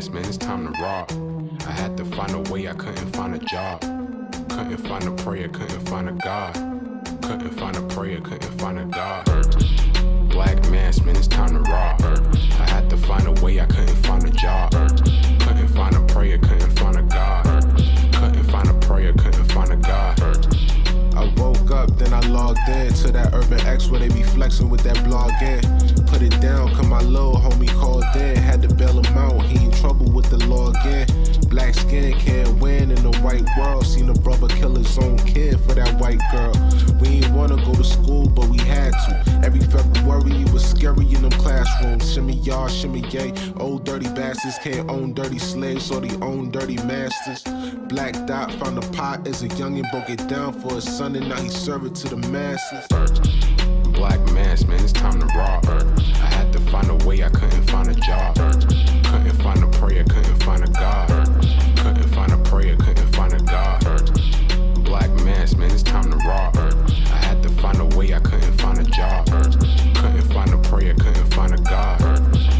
mask, man, it's time to rob. I had to find a way, I couldn't find a job. Couldn't find a prayer, couldn't find a God. Couldn't find a prayer, couldn't find a God. Black mask, man, it's time to rob. I had to find a way, I couldn't find a job. Couldn't find a prayer, couldn't find a God. Couldn't find a prayer, couldn't find a God. I woke up, then I logged in to that Urban X where they be flexing with that blog in. Put it down, cause my little homie called in. Had to bail him out, he in trouble with the law again. Black skin can't win in the white world. Seen a brother kill his own kid for that white girl. We ain't wanna go to school, but we had to. Every February it was scary in them classrooms. Shimmy y'all, shimmy yay. Old dirty bastards can't own dirty slaves, so they own dirty masters. Black Dot found a pot as a youngin', broke it down for his son, and now he serve it to the masses. Black mask, man, it's time to rob. I had to find a way, I couldn't find a job. Couldn't find a prayer, couldn't find a God. Couldn't find a prayer, couldn't find a God. Black mask, man, it's time to rob. I had to find a way, I couldn't find a job. Couldn't find a prayer, couldn't find a God.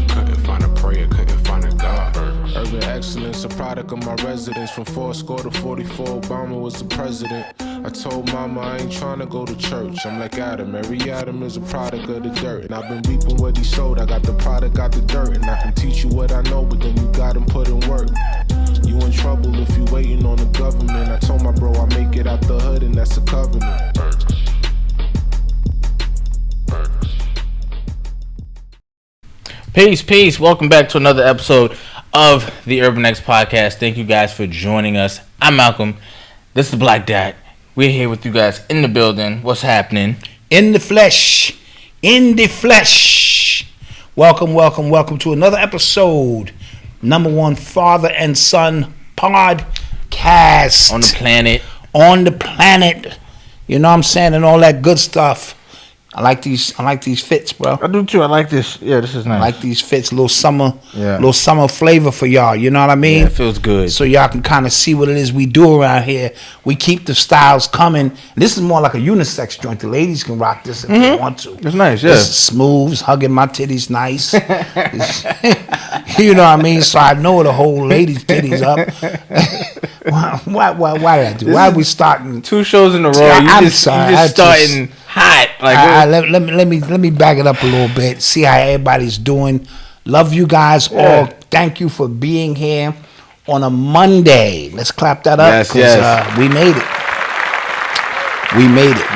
Couldn't find a prayer, couldn't find a God. Urban excellence, a product of my residence. From 4 to 44, Obama was the president. I told mama I ain't tryna go to church. I'm like Adam, every Adam is a product of the dirt. And I've been reaping what he sowed. I got the product, got the dirt. And I can teach you what I know, but then you gotta put in work. You in trouble if you waiting on the government. I told my bro I make it out the hood, and that's a covenant. Peace. Welcome back to another episode of the Urban X Podcast. Thank you guys for joining us. I'm Malcolm. This is Black Dot. We're here with you guys in the building. What's happening? In the flesh. Welcome to another episode. Number one father and son podcast. On the planet. You know what I'm saying? And all that good stuff. I like these fits, bro. I do too. I like this. Yeah, this is nice. I like these fits, little summer flavor for y'all. You know what I mean? Yeah, it feels good. So y'all can kind of see what it is we do around here. We keep the styles coming. This is more like a unisex joint. The ladies can rock this if they want to. It's nice, yeah. This is smooth, hugging my titties nice. You know what I mean? So I know the whole ladies' titties up. Why did I do? Why are we starting 2 shows in a row? I'm you sorry. just starting hot. Like let me back it up a little bit. See how everybody's doing. Love you guys all. Thank you for being here on a Monday. Let's clap that up. Yes. We made it. We made it.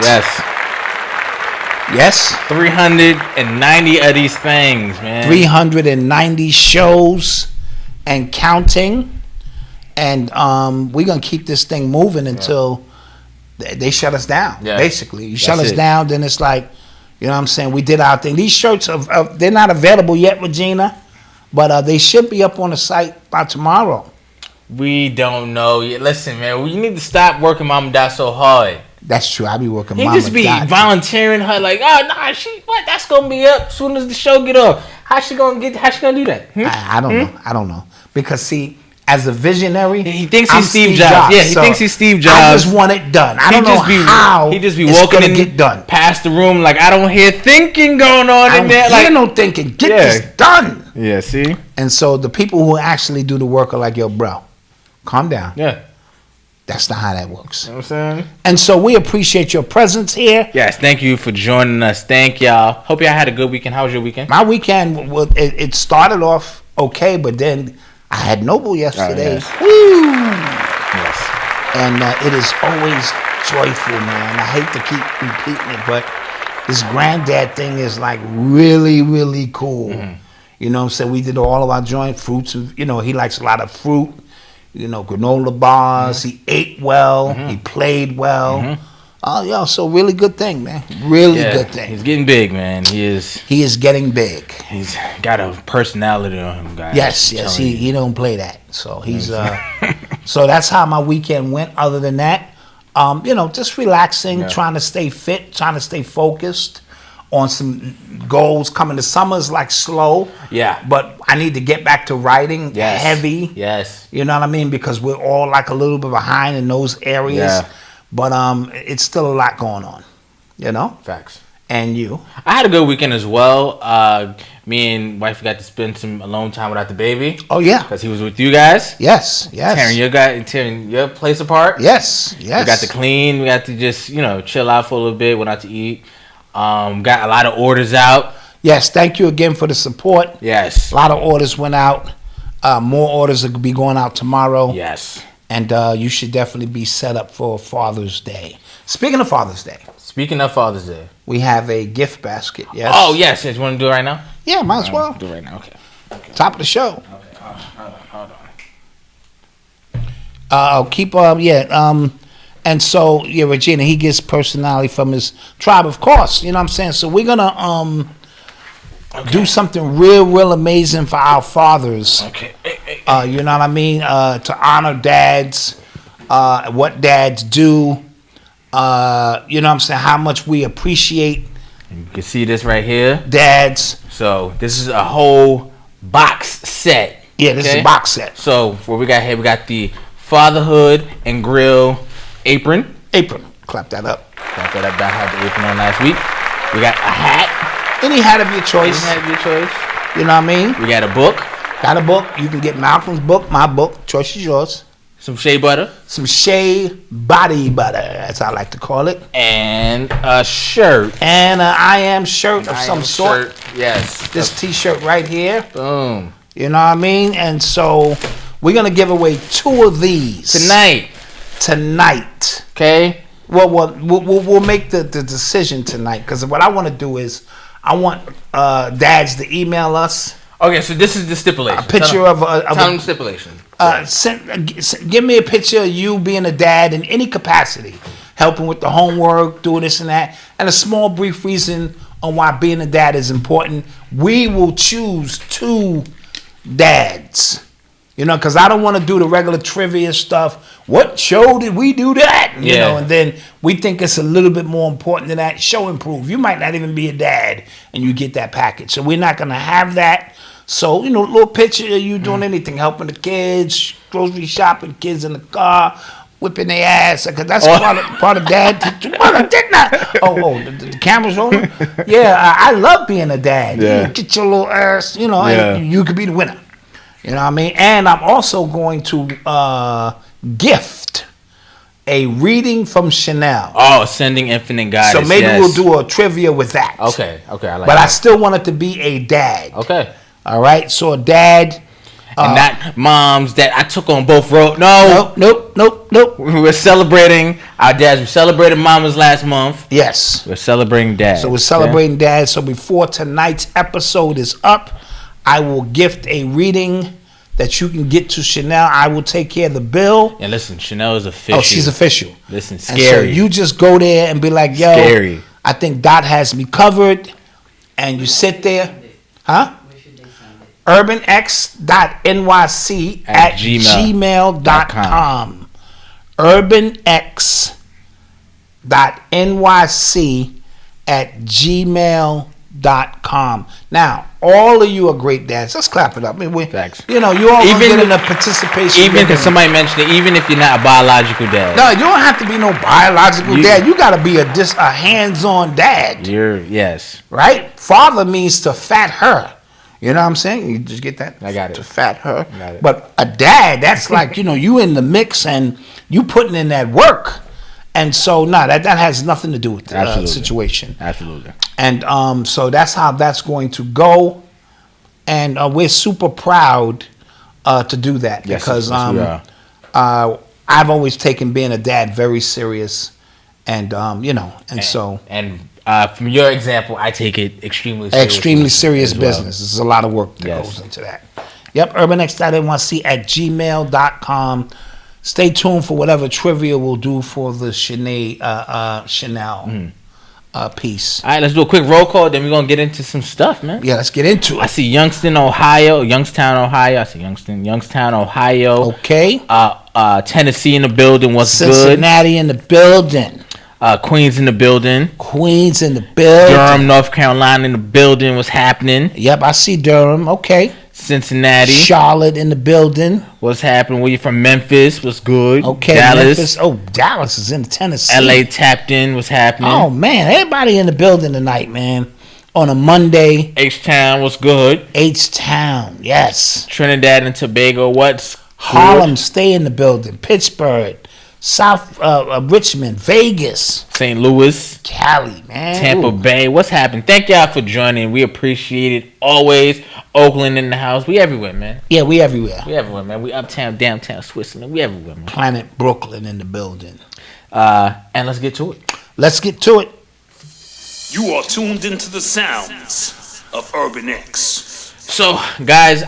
Yes. 390 of these things, man. 390 shows and counting. And we're going to keep this thing moving until they shut us down. Yeah. Basically, you shut us down, then it's like, you know what I'm saying? We did our thing. These shirts, they're not available yet, Regina, but they should be up on the site by tomorrow. We don't know yet. Listen, man, we need to stop working Mama Dot so hard. That's true. I be working Mama Dot. He just be volunteering her like, oh, nah, that's going to be up as soon as the show get off. How's she going to do that? I don't know. Because, see, as a visionary, he thinks he's Steve Jobs. Yeah, he thinks he's Steve Jobs. I just want it done. I don't know how he just be walking in, get done past the room like I don't hear thinking going on in there. I don't hear no thinking. Get this done. Yeah, see. And so the people who actually do the work are like, yo, bro, calm down. Yeah. That's not how that works. You know what I'm saying? And so we appreciate your presence here. Yes, thank you for joining us. Thank y'all. Hope y'all had a good weekend. How was your weekend? My weekend, it started off okay, but then I had Noble yesterday. Woo! Yes. And it is always joyful, man. I hate to keep repeating it, but this granddad thing is like really, really cool. Mm-hmm. You know what I'm saying? We did all of our joint fruits. He likes a lot of fruit, granola bars. Mm-hmm. He ate well. Mm-hmm. He played well. Mm-hmm. So really good thing, man. Really good thing. He's getting big, man. He is getting big. He's got a personality on him, guys. Yes. He don't play that. So he's so that's how my weekend went. Other than that, just relaxing, trying to stay fit, trying to stay focused on some goals coming. The summer's like slow. Yeah. But I need to get back to writing heavy. Yes. You know what I mean? Because we're all like a little bit behind in those areas. Yeah. But it's still a lot going on, Facts. And you? I had a good weekend as well. Me and wife got to spend some alone time without the baby. Oh yeah, because he was with you guys. Yes. Tearing your place apart. Yes. We got to clean. We got to just chill out for a little bit. Went out to eat. Got a lot of orders out. Yes. Thank you again for the support. Yes. A lot of orders went out. More orders will be going out tomorrow. Yes. And you should definitely be set up for Father's Day. Speaking of Father's Day, we have a gift basket. Yes. Oh yes. You want to do it right now? Yeah, might as well. Do it right now. Okay. Top of the show. Okay. Hold on. And so Regina, he gets personality from his tribe, of course. You know what I'm saying? So we're gonna do something real amazing for our fathers. Okay. You know what I mean? To honor dads, what dads do. You know what I'm saying? How much we appreciate. You can see this right here. Dads. So this is a whole box set. Yeah, this is a box set. So what we got here, we got the fatherhood and grill apron. Clap that up. I had the apron on last week. We got a hat. Any hat of your choice. You know what I mean? We got a book. Got a book. You can get Malcolm's book, my book. Choice is yours. Some shea butter. Some shea body butter, as I like to call it. And a shirt. And an I am shirt of some sort. Yes. This t-shirt right here. Boom. You know what I mean? And so we're going to give away 2 of these. Tonight. Okay. Well, we'll make the decision tonight. Because what I want to do is I want dads to email us. Okay, so this is the stipulation. A picture of a stipulation. Give me a picture of you being a dad in any capacity, helping with the homework, doing this and that, and a small brief reason on why being a dad is important. We will choose 2 dads, because I don't want to do the regular trivia stuff. What show did we do that? And then we think it's a little bit more important than that. Show and prove. You might not even be a dad, and you get that package. So we're not going to have that. So, little picture of you doing anything, helping the kids, grocery shopping, kids in the car, whipping their ass. Because that's part of dad. The camera's rolling? Yeah, I love being a dad. Yeah. You get your little ass, and you could be the winner. You know what I mean? And I'm also going to gift a reading from Chanel. Oh, Ascending Infinite Goddess. So maybe we'll do a trivia with that. Okay, I like that. But I still want it to be a dad. Okay. All right, so a dad. And not moms that I took on both roads. No. Nope. We were celebrating our dads. We celebrated mamas last month. Yes. We're celebrating dads. So we're celebrating dads. So before tonight's episode is up, I will gift a reading that you can get to Chanel. I will take care of the bill. And listen, Chanel is official. Oh, she's official. Listen, scary. And so you just go there and be like, yo, scary. I think Dot has me covered. And you sit there. Huh? urbanx.nyc at gmail.com. urbanx.nyc at gmail.com. Now, all of you are great dads. Let's clap it up. Thanks. You all get in a participation. Even if somebody mentioned it, even if you're not a biological dad. No, you don't have to be no biological dad. You got to be a hands-on dad. Yes. Right? Father means to fat her. You know what I'm saying? You just get that? I got it. To fat her. Got it. But a dad, that's like, you in the mix and you putting in that work. And so, that has nothing to do with the situation. Absolutely. And so that's how that's going to go. And we're super proud to do that. Yes, because yes, we are. I've always taken being a dad very serious. And, so... from your example, I take it extremely serious business. There's a lot of work that goes into that. Yep, urbanx.nyc at gmail.com. Stay tuned for whatever trivia we'll do for the Chanel piece. All right, let's do a quick roll call, then we're going to get into some stuff, man. Yeah, let's get into it. I see Youngstown, Ohio. I see Youngstown, Ohio. Okay. Tennessee in the building. What's Cincinnati good? in the building. Queens in the building. Durham, North Carolina in the building. What's happening? Yep, I see Durham. Okay. Cincinnati. Charlotte in the building. What's happening? Where you from? Memphis. What's good? Okay, Dallas. Memphis. Oh, Dallas is in Tennessee. LA tapped in. What's happening? Oh man, everybody in the building tonight, man. On a Monday. H-Town. What's good? H-Town, yes. Trinidad and Tobago. What's Harlem, good? stay in the building. Pittsburgh, South Richmond, Vegas, St. Louis, Cali, man. Tampa Bay. What's happening? Thank y'all for joining. We appreciate it always. Oakland in the house. We everywhere, man. Yeah, we everywhere. We everywhere, man. We uptown, downtown, Switzerland. We everywhere, man. Planet Brooklyn in the building. And let's get to it. Let's get to it. You are tuned into the sounds of Urban X. So, guys,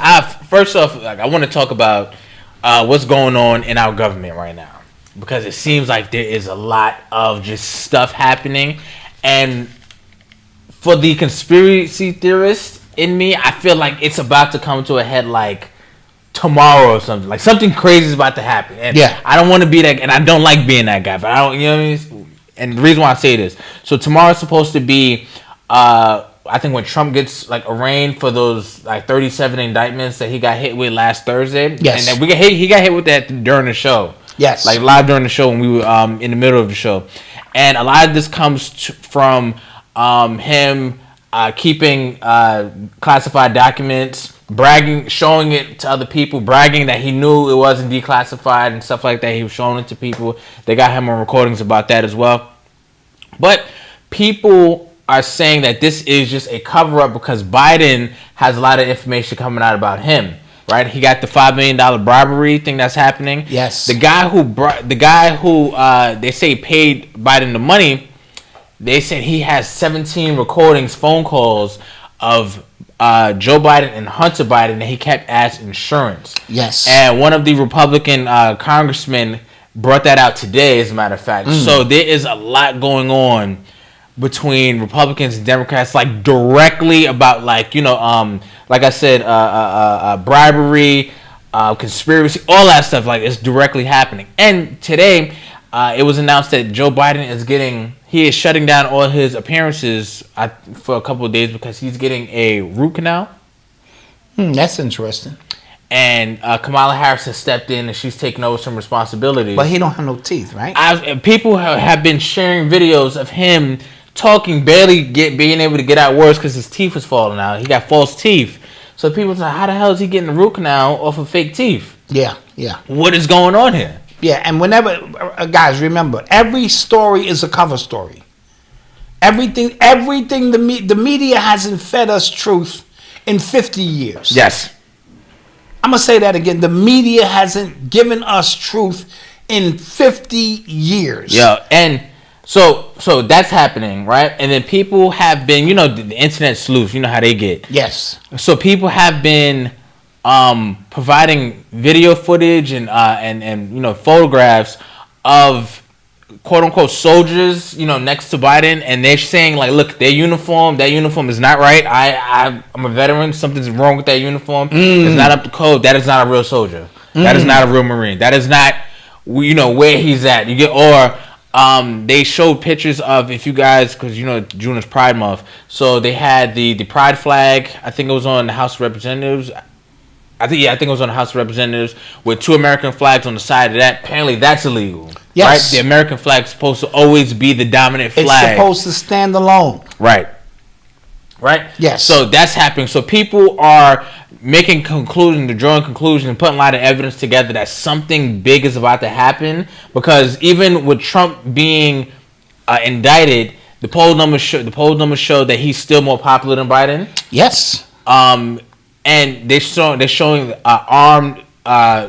first off, I want to talk about what's going on in our government right now, because it seems like there is a lot of just stuff happening, and for the conspiracy theorist in me, I feel like it's about to come to a head like tomorrow or something. Like something crazy is about to happen, and yeah, I don't want to be that, and I don't like being that guy, but I don't, you know what I mean? And the reason why I say this, so tomorrow's supposed to be, I think when Trump gets like arraigned for those like 37 indictments that he got hit with last Thursday. Yes. And then he got hit with that during the show. Yes. Like live during the show when we were in the middle of the show. And a lot of this comes from him keeping classified documents, bragging, showing it to other people, bragging that he knew it wasn't declassified and stuff like that. He was showing it to people. They got him on recordings about that as well. But people are saying that this is just a cover-up because Biden has a lot of information coming out about him, right? He got the $5 million bribery thing that's happening. Yes. The guy who they say paid Biden the money, they said he has 17 recordings, phone calls of Joe Biden and Hunter Biden that he kept as insurance. Yes. And one of the Republican congressmen brought that out today, as a matter of fact. So there is a lot going on between Republicans and Democrats, like directly about, like, you know, like I said, bribery, conspiracy, all that stuff. Like, it's directly happening. And today, it was announced that Joe Biden he is shutting down all his appearances for a couple of days because he's getting a root canal. That's interesting. And Kamala Harris has stepped in and she's taken over some responsibilities. But he don't have no teeth, right? People have been sharing videos of him talking, barely being able to get out words because his teeth was falling out. He got false teeth. So people say, how the hell is he getting a root canal off of fake teeth? Yeah. What is going on here? Yeah, and whenever, guys, remember, every story is a cover story. Everything the media hasn't fed us truth in 50 years. Yes. I'm going to say that again. The media hasn't given us truth in 50 years. Yeah, and so that's happening, right? And then people have been, you know, the internet sleuths, you know how they get. Yes. So people have been providing video footage and you know, photographs of quote unquote soldiers, you know, next to Biden, and they're saying like, look, that uniform is not right. I'm a veteran. Something's wrong with that uniform. It's not up to code. That is not a real soldier. That is not a real Marine. That is not, you know, where he's at. You get, or they showed pictures of, if you guys, because you know June is Pride Month, so they had the Pride flag. I think it was on the House of Representatives. I think it was on the House of Representatives with 2 American flags on the side of that. Apparently, that's illegal. Yes. Right? The American flag is supposed to always be the dominant flag. It's supposed to stand alone. Right. Yes. So that's happening. So people are making conclusions, drawing conclusions, and putting a lot of evidence together that something big is about to happen. Because even with Trump being indicted, the poll numbers show that he's still more popular than Biden. Yes. And they're showing armed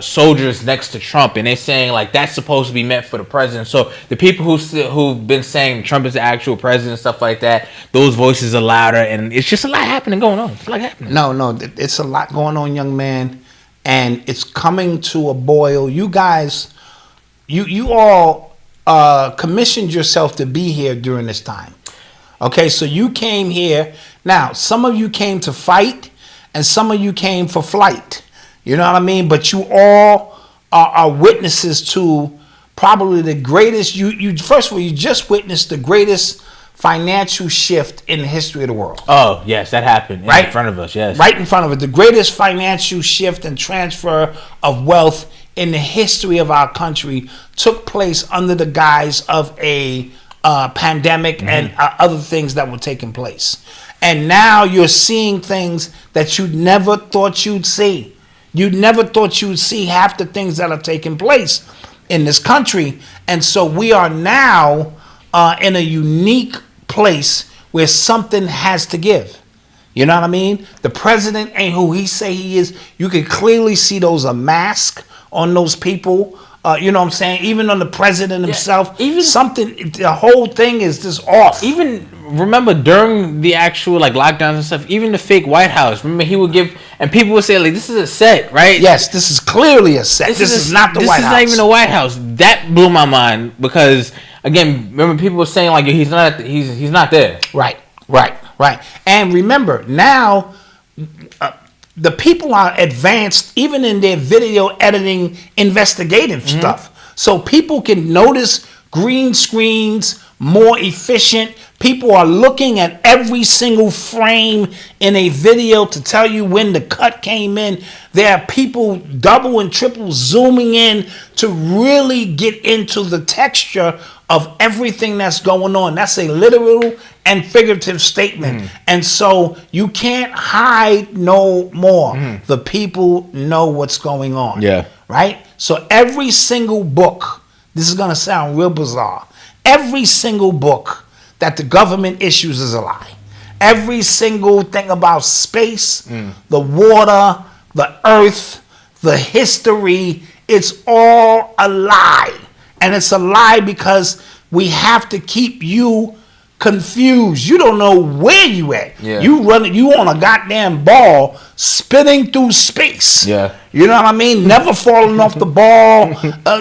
soldiers next to Trump, and they're saying like that's supposed to be meant for the president. So the people who've been saying Trump is the actual president and stuff like that, those voices are louder, and it's just a lot going on. It's a lot happening. No, it's a lot going on, young man, and it's coming to a boil. You guys, you all commissioned yourself to be here during this time. Okay, so you came here. Now, some of you came to fight, and some of you came for flight. You know what I mean? But you all are witnesses to probably the greatest. You first of all, you just witnessed the greatest financial shift in the history of the world. Oh, yes, that happened Right? in front of us, yes. Right in front of it. The greatest financial shift and transfer of wealth in the history of our country took place under the guise of a pandemic and other things that were taking place. And now you're seeing things that you never thought you'd see. You never thought you'd see half the things that are taking place in this country. And so we are now in a unique place where something has to give. You know what I mean? The president ain't who he say he is. You can clearly see those are masks on those people. You know what I'm saying? Even on the president himself, the whole thing is just off. Even remember during the actual like lockdowns and stuff, even the fake White House. Remember he would give, and people would say like, "This is a set, right?" Yes, this is clearly a set. This is not the White House. This is not even the White House. That blew my mind because again, remember people were saying like he's not there. Right. And remember now. The people are advanced even in their video editing investigative stuff. So people can notice green screens, more efficient. People are looking at every single frame in a video to tell you when the cut came in. There are people double and triple zooming in to really get into the texture of everything that's going on. That's a literal and figurative statement. And so you can't hide no more. The people know what's going on. Yeah. Right? So every single book, this is going to sound real bizarre, every single book that the government issues is a lie. Every single thing about space, the water, the earth, the history, it's all a lie. And it's a lie because we have to keep you confused. You don't know where you at. Yeah. You on a goddamn ball spinning through space. Yeah. You know what I mean? Never falling off the ball.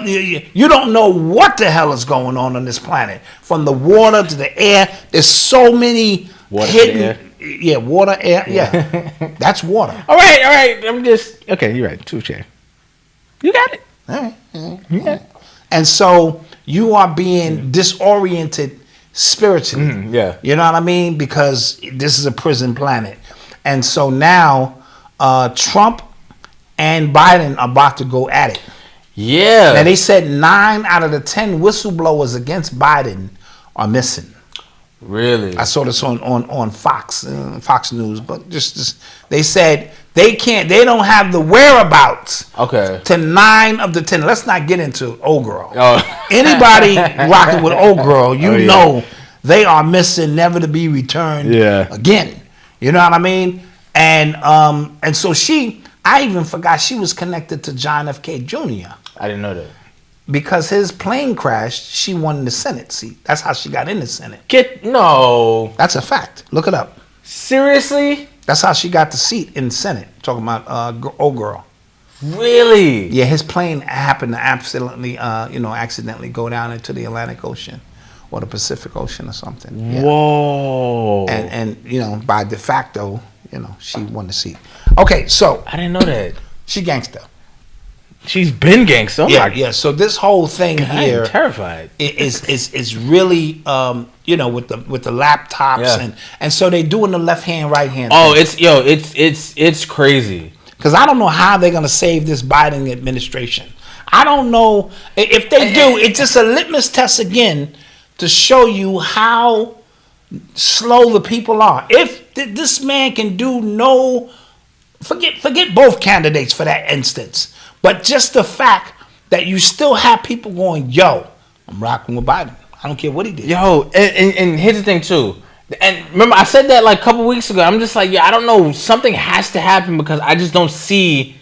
You don't know what the hell is going on this planet. From the water to the air, there's so many Water hidden. to air. Yeah, water, air. Yeah, that's water. All right. I'm just okay. You're right. Touche. You got it. All right. And so you are being disoriented spiritually. Yeah. You know what I mean? Because this is a prison planet. And so now Trump and Biden are about to go at it. Yeah. And they said 9 out of the 10 whistleblowers against Biden are missing. Really? I saw this on Fox News, but just they said they don't have the whereabouts. Okay. To 9 of the 10. Let's not get into old girl. Oh. Anybody rocking with old girl, know they are missing, never to be returned again. You know what I mean? And so I even forgot she was connected to John F. K. Jr. I didn't know that. Because his plane crashed, she won the Senate seat. That's how she got in the Senate. No. That's a fact. Look it up. Seriously? That's how she got the seat in the Senate. Talking about old girl. Really? Yeah, his plane happened to accidentally go down into the Atlantic Ocean or the Pacific Ocean or something. Yeah. Whoa. And by de facto, she won the seat. Okay, so I didn't know that. She gangster. She's been gangster. Yeah. So this whole thing here, I'm terrified. Is really with the laptops and so they doing the left hand right hand. Oh, it's crazy. Because I don't know how they're gonna save this Biden administration. I don't know if they do. It's just a litmus test again to show you how slow the people are. If this man can do forget both candidates for that instance. But just the fact that you still have people going, yo, I'm rocking with Biden. I don't care what he did. Yo, and here's the thing too. And remember, I said that like a couple weeks ago. I'm just like, I don't know. Something has to happen because I just don't see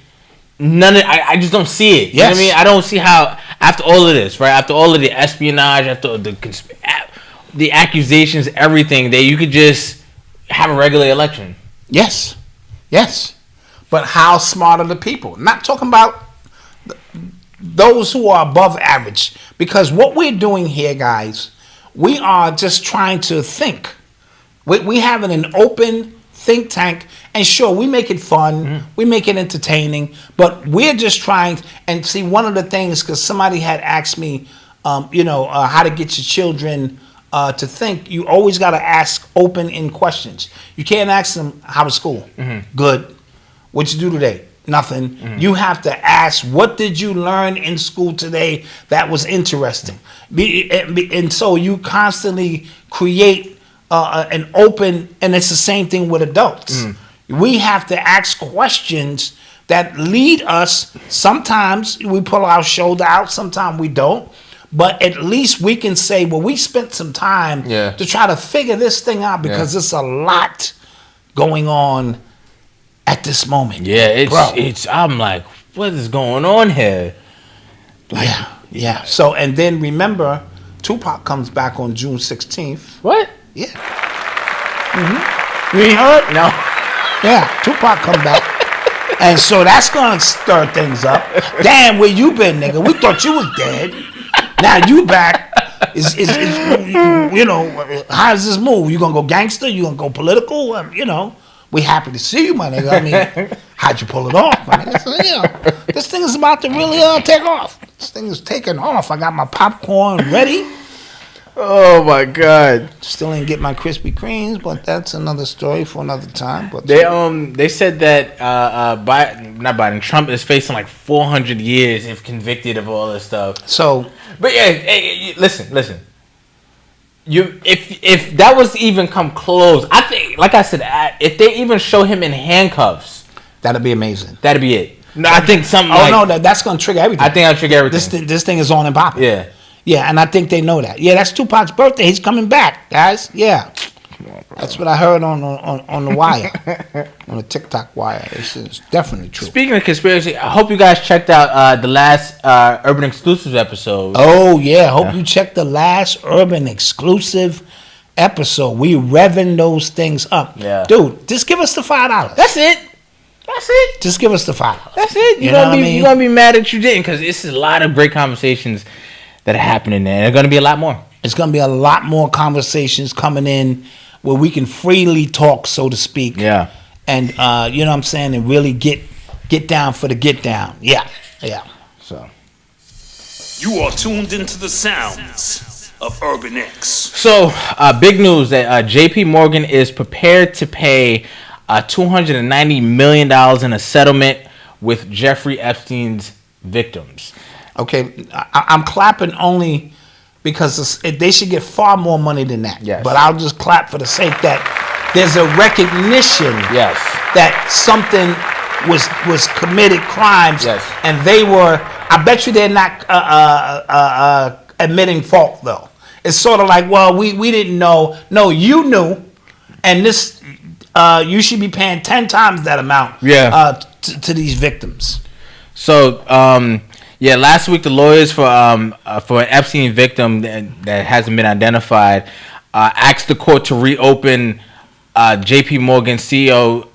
I just don't see it. You know what I mean? I don't see how after all of this, right? After all of the espionage, after the accusations, everything, that you could just have a regular election. Yes. But how smart are the people? Not talking about those who are above average. Because what we're doing here, guys, we are just trying to think. We having an open think tank. And sure, we make it fun. We make it entertaining. But we're just trying. And see, one of the things, because somebody had asked me, how to get your children to think, you always got to ask open-end questions. You can't ask them, how was school? Good. What'd you do today? Nothing. You have to ask, what did you learn in school today that was interesting? And so you constantly create an open, and it's the same thing with adults. We have to ask questions that lead us. Sometimes we pull our shoulder out, sometimes we don't. But at least we can say, well, we spent some time to try to figure this thing out, because there's a lot going on at this moment. Yeah, it's I'm like, what is going on here? Like, yeah. So, and then remember, Tupac comes back on June 16th. What? Yeah. You ain't heard? No. Yeah, Tupac come back. And so that's gonna stir things up. Damn, where you been, nigga? We thought you was dead. Now you back. You know, how does this move? You gonna go gangster? You gonna go political? You know, we happy to see you, my nigga. I mean, how'd you pull it off, my nigga? So, you know, this thing is about to really take off. This thing is taking off. I got my popcorn ready. Oh my God! Still ain't get my Krispy Kremes, but that's another story for another time. But they said that Trump is facing like 400 years if convicted of all this stuff. So, but yeah, hey, listen. If that was even come close, I think, like I said, if they even show him in handcuffs, that'd be amazing. That'd be it. No, I think something. That's gonna trigger everything. I think I'll trigger everything. This thing is on and popping. Yeah. Yeah, and I think they know that. Yeah, that's Tupac's birthday. He's coming back, guys. Yeah. That's what I heard on the wire, on the TikTok wire. It's definitely true. Speaking of conspiracy, I hope you guys checked out the last Urban Exclusives episode. Oh, yeah. Hope you checked the last Urban Exclusive episode. We revving those things up. Yeah. Dude, just give us the $5. That's it. Just give us the $5. That's it. You're gonna be mad that you didn't, because it's a lot of great conversations that are happening there. There's gonna be a lot more. It's gonna be a lot more conversations coming in where we can freely talk, so to speak. Yeah. And you know what I'm saying, and really get down for the get down. Yeah. So You are tuned into the sounds of Urban X. So big news that JP Morgan is prepared to pay $290 million in a settlement with Jeffrey Epstein's victims. Okay, I'm clapping only because they should get far more money than that. Yes. But I'll just clap for the sake that there's a recognition that something was committed crimes, and they were. I bet you they're not admitting fault though. It's sort of like, well, we didn't know. No, you knew, and this you should be paying 10 times that amount. To these victims. So. Last week the lawyers for an Epstein victim that hasn't been identified asked the court to reopen J.P. Morgan CEO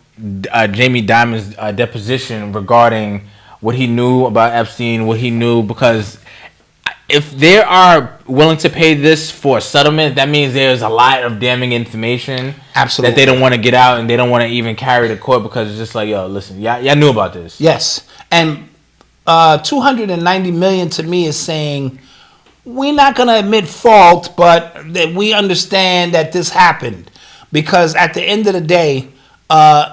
Jamie Dimon's deposition regarding what he knew about Epstein, what he knew, because if they are willing to pay this for a settlement, that means there's a lot of damning information that they don't want to get out, and they don't want to even carry to court, because it's just like, yo, listen, y'all knew about this. Yes, and $290 million to me is saying we're not going to admit fault, but that we understand that this happened, because at the end of the day,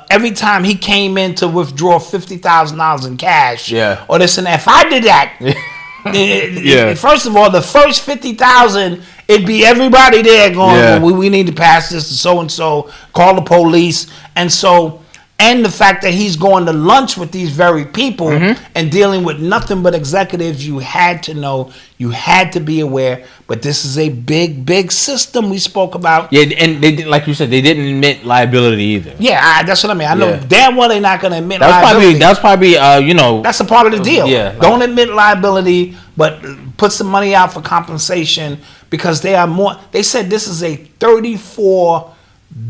every time he came in to withdraw $50,000 in cash, or this and that, if I did that, first of all, the first $50,000, it'd be everybody there going, well, we need to pass this to so and so, call the police, and so. And the fact that he's going to lunch with these very people and dealing with nothing but executives, you had to know, you had to be aware. But this is a big, big system we spoke about. Yeah, and they, like you said, they didn't admit liability either. Yeah, that's what I mean. I know damn well they're not going to admit liability. That's probably that's a part of the deal. Yeah, don't admit liability, but put some money out for compensation, because they are more. They said this is a $34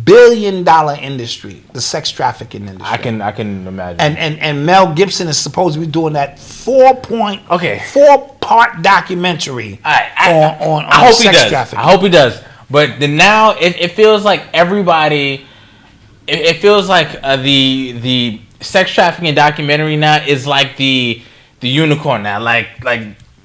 billion industry, the sex trafficking industry. I can imagine. And Mel Gibson is supposed to be doing that 4-part documentary on sex trafficking. I hope he does. But now it feels like everybody. It feels like the sex trafficking documentary now is like the unicorn now. Like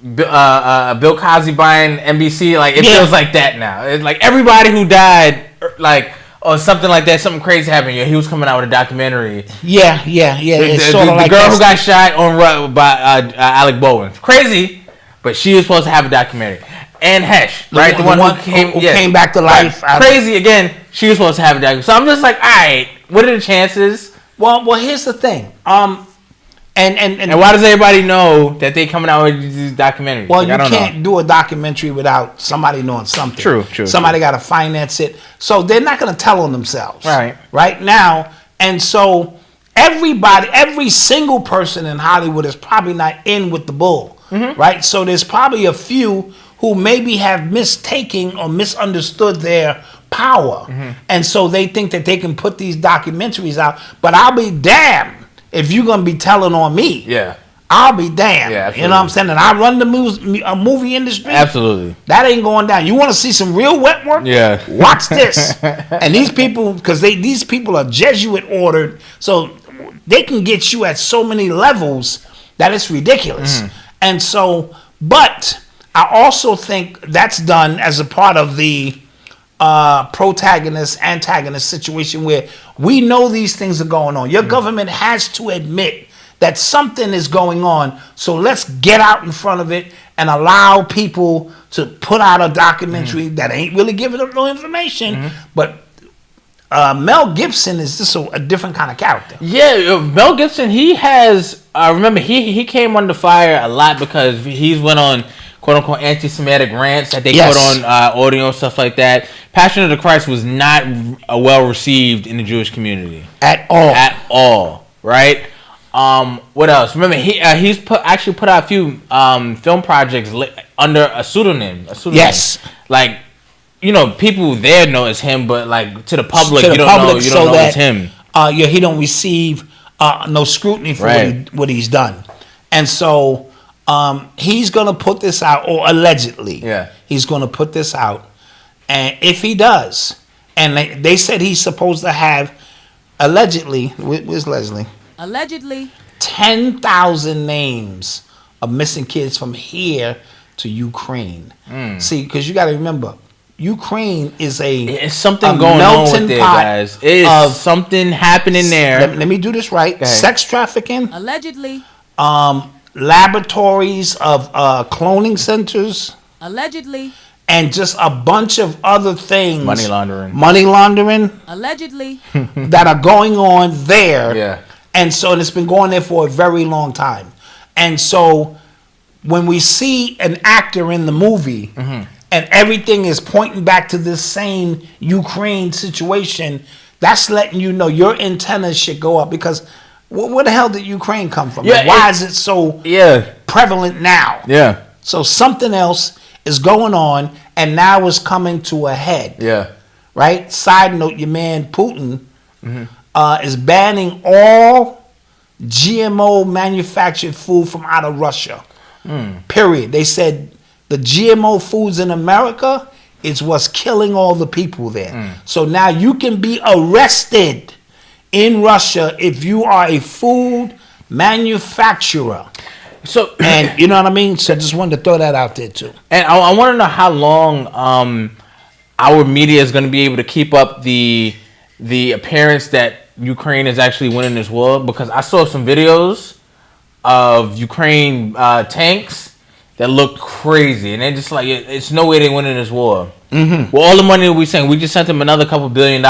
Bill Cosby buying NBC. Like it Yeah. feels like that now. It's like everybody who died, like or something like that, something crazy happened. Yeah, he was coming out with a documentary. Yeah. It's The sort of like girl who got that. shot by Alec Baldwin. Crazy, but she was supposed to have a documentary. And Hesh, right? The one who came back to life. Right. Crazy again. She was supposed to have a documentary. So I'm just like, all right, what are the chances? Well, here's the thing. And why does everybody know that they coming out with these documentaries? Well, Like, you I don't can't know. do a documentary without somebody knowing something. True. Somebody got to finance it. So they're not going to tell on themselves. Right now. And so every single person in Hollywood is probably not in with the bull. Mm-hmm. Right? So there's probably a few who maybe have mistaken or misunderstood their power. Mm-hmm. And so they think that they can put these documentaries out. But I'll be damned if you're going to be telling on me. Yeah. I'll be damned. Yeah, you know what I'm saying? And I run the movie industry. Absolutely. That ain't going down. You want to see some real wet work? Yeah. Watch this. And these people, because these people are Jesuit ordered, so they can get you at so many levels that it's ridiculous. Mm-hmm. And so, but I also think that's done as a part of the protagonist antagonist situation where we know these things are going on. Your government has to admit that something is going on, so let's get out in front of it and allow people to put out a documentary that ain't really giving up no information. But Mel Gibson is just a different kind of character. Yeah, Mel Gibson, he has remember he came under fire a lot because he's went on quote unquote anti-Semitic rants that they put on audio and stuff like that. Passion of the Christ was not well received in the Jewish community At all, right? What else? Remember, he's actually put out a few film projects under a pseudonym. Yes, like people there know it's him, but like to the public, you don't know it's him. He don't receive no scrutiny for what he's done, and so he's gonna put this out, or allegedly, he's gonna put this out, and if he does, and they said he's supposed to have allegedly, where's Leslie? Allegedly 10,000 names of missing kids from here to Ukraine. See, because you got to remember, Ukraine is it's something going on with there, guys. It is something happening there. Let me do this right. Sex trafficking, allegedly laboratories of cloning centers, allegedly, and just a bunch of other things. Money laundering, allegedly, that are going on there. Yeah. And so it's been going there for a very long time. And so when we see an actor in the movie and everything is pointing back to this same Ukraine situation, that's letting you know your antennas should go up, because where the hell did Ukraine come from? Yeah, why is it so prevalent now? Yeah. So something else is going on, and now it's coming to a head. Yeah. Right? Side note, your man Putin is banning all GMO manufactured food from out of Russia. Period. They said the GMO foods in America is what's killing all the people there. So now you can be arrested in Russia if you are a food manufacturer. So, and you know what I mean? So I just wanted to throw that out there too. And I want to know how long our media is going to be able to keep up the appearance that Ukraine is actually winning this war, because I saw some videos of Ukraine tanks that look crazy, and they're just like, it's no way they're winning this war. Well, all the money we sent, we just sent them another couple $1 billion.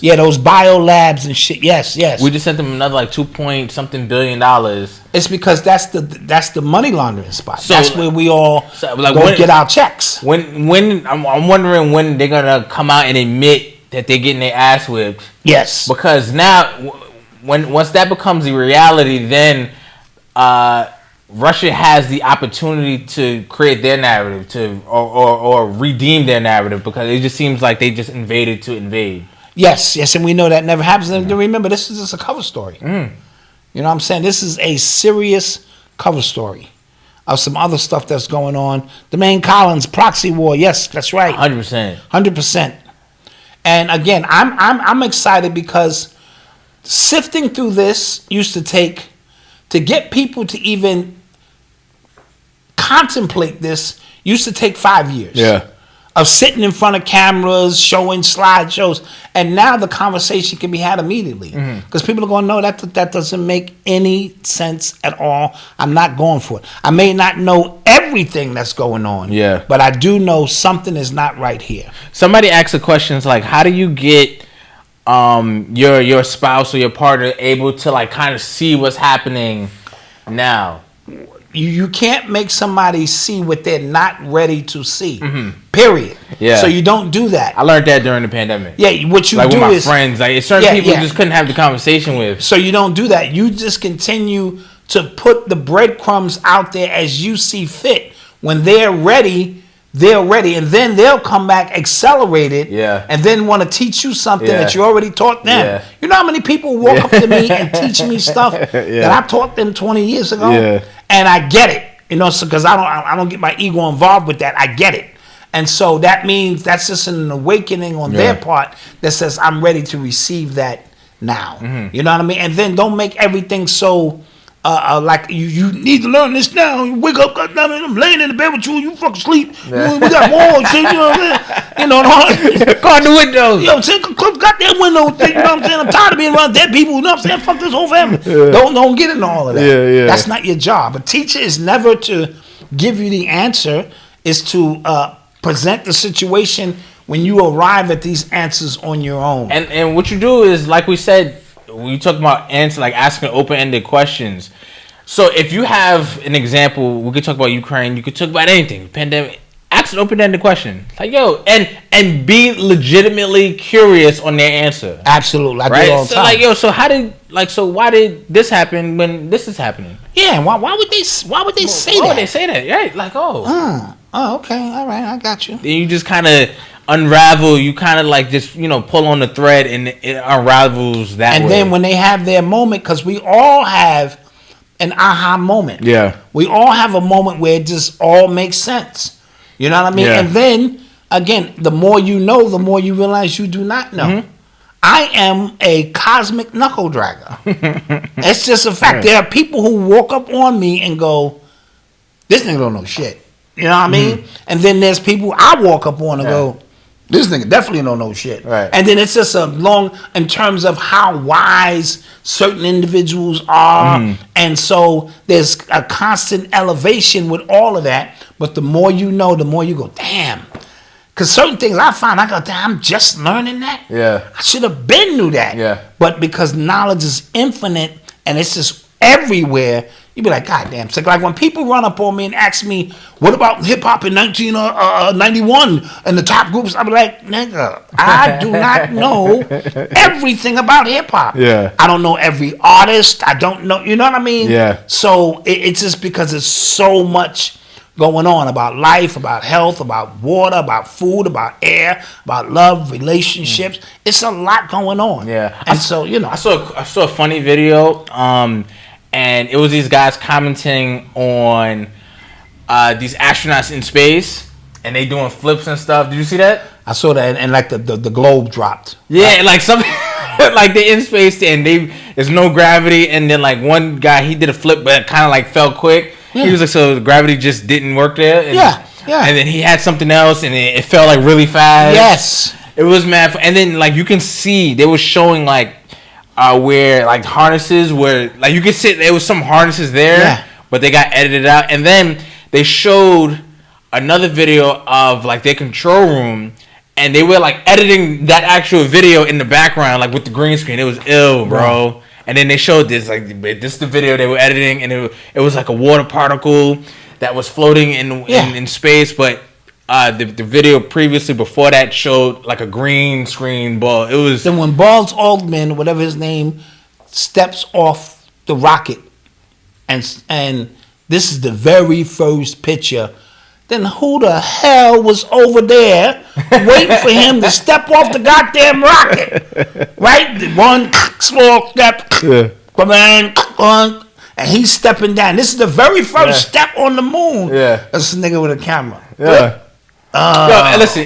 Yeah, those bio labs and shit. Yes. We just sent them another like $2 billion. It's because that's the money laundering spot. So, that's where we all get our checks. When I'm wondering when they're gonna come out and admit that they're getting their ass whipped. Yes. Because now, once that becomes a reality, then Russia has the opportunity to create their narrative or redeem their narrative, because it just seems like they just invaded to invade. Yes, and we know that never happens. And remember, this is just a cover story. You know what I'm saying? This is a serious cover story of some other stuff that's going on. The main Collins proxy war. Yes, that's right. 100%. 100%. And again, I'm excited because sifting through this used to take, to get people to even contemplate this used to take 5 years. Yeah. Of sitting in front of cameras, showing slideshows, and now the conversation can be had immediately because people are going, no, that doesn't make any sense at all. I'm not going for it. I may not know everything that's going on, but I do know something is not right here. Somebody asked a question like, how do you get your spouse or your partner able to like kind of see what's happening now? You can't make somebody see what they're not ready to see. Period. Yeah. So you don't do that. I learned that during the pandemic. Yeah. What you like do with my is friends, like certain people you just couldn't have the conversation with. So you don't do that. You just continue to put the breadcrumbs out there as you see fit. When they're ready, and then they'll come back accelerated, and then want to teach you something that you already taught them. Yeah. You know how many people walk up to me and teach me stuff that I taught them 20 years ago, and I get it. You know, so because I don't get my ego involved with that. I get it, and so that means that's just an awakening on their part that says I'm ready to receive that now. You know what I mean? And then don't make everything so. Like you need to learn this now. You wake up, goddamn it, I'm laying in the bed with you. You fucking sleep. We got more shit. You know what I'm saying? You know, call the windows. You know what I'm saying? Close goddamn windows. You know what I'm saying? I'm tired of being around dead people. You know what I'm saying? Fuck this whole family. Don't get into all of that. That's not your job. A teacher is never to give you the answer. Is to present the situation when you arrive at these answers on your own. And what you do is, like we said, we talk about asking open-ended questions. So if you have an example, we could talk about Ukraine. You could talk about anything, pandemic. Ask an open-ended question, like and be legitimately curious on their answer. Absolutely, I do right? all the time. Why did this happen when this is happening? Yeah, why would they say that? Why would they say that? Right, like okay, all right, I got you. Then you just kind of unravel. You kind of like just pull on the thread and it unravels that. And way. then when they have their moment, because we all have an aha moment. Yeah, we all have a moment where it just all makes sense. You know what I mean? Yeah. And then again, the more you know, the more you realize you do not know. I am a cosmic knuckle dragger. It's just a fact. There are people who walk up on me and go, "This nigga don't know shit." You know what I mean? And then there's people I walk up on and go, "This nigga definitely don't know shit." Right. And then it's just a long in terms of how wise certain individuals are, and so there's a constant elevation with all of that. But the more you know, the more you go, damn. Because certain things I find, I go, damn, I'm just learning that. Yeah. I should have been knew that. Yeah. But because knowledge is infinite and it's just everywhere, you be like, God damn. So like when people run up on me and ask me, what about hip hop in 1991 and the top groups? I be like, nigga, I do not know everything about hip hop. Yeah. I don't know every artist. I don't know, you know what I mean? Yeah. So it's just because it's so much going on about life, about health, about water, about food, about air, about love, relationships. It's a lot going on. Yeah. And so, I saw a funny video, and it was these guys commenting on these astronauts in space, and they doing flips and stuff. Did you see that? I saw that, and like the globe dropped. Yeah, like something like they're in space and there's no gravity, and then like one guy, he did a flip, but it kind of like fell quick. Yeah. He was like, so gravity just didn't work there. And, And then he had something else, and it fell like really fast. Yes, it was mad. And then like you can see they were showing like where like harnesses were, like you could see there was some harnesses there, but they got edited out. And then they showed another video of like their control room, and they were like editing that actual video in the background, like with the green screen. It was ill, bro. And then they showed this, like, this is the video they were editing, and it was like a water particle that was floating in space, but the video previously before that showed like a green screen ball. It was. Then when Buzz Aldrin, whatever his name, steps off the rocket, and this is the very first picture, then who the hell was over there waiting for him to step off the goddamn rocket? Right? One small step, and he's stepping down. This is the very first step on the moon. Yeah. That's a nigga with a camera. Yeah. Yo, listen.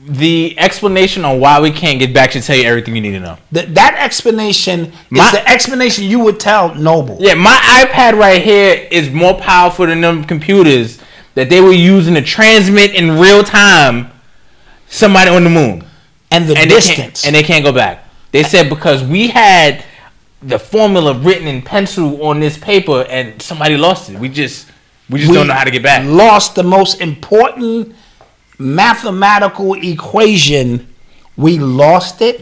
the explanation on why we can't get back should tell you everything you need to know. That explanation is the explanation you would tell Noble. Yeah, my iPad right here is more powerful than them computers that they were using to transmit in real time somebody on the moon. And the distance. They can't go back. They said because we had the formula written in pencil on this paper and somebody lost it. We just don't know how to get back. Lost the most important mathematical equation. We lost it.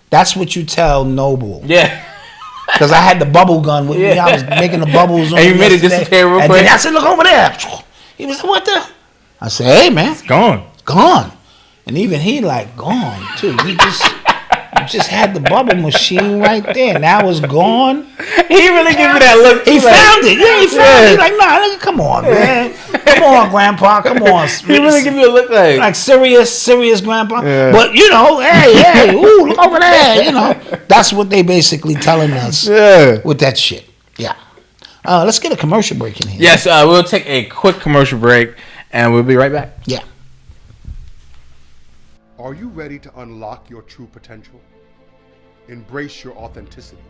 That's what you tell Noble. Yeah. Because I had the bubble gun with me. I was making the bubbles on. And you made it disappear real quick. And then I said, look over there. He was like, what the? I said, hey, man. It's gone. Gone. And even he like, gone, too. You just had the bubble machine right there. Now it's gone. He really gave me that look. He found it. Yeah, he found it. He's like, nah, nigga, come on, man. Come on, Grandpa. Come on. He really give you a look like serious Grandpa. Yeah. But, you know, hey, ooh, look over there. You know, that's what they basically telling us with that shit. Yeah. Let's get a commercial break in here. Yes, we'll take a quick commercial break, and we'll be right back. Yeah. Are you ready to unlock your true potential? Embrace your authenticity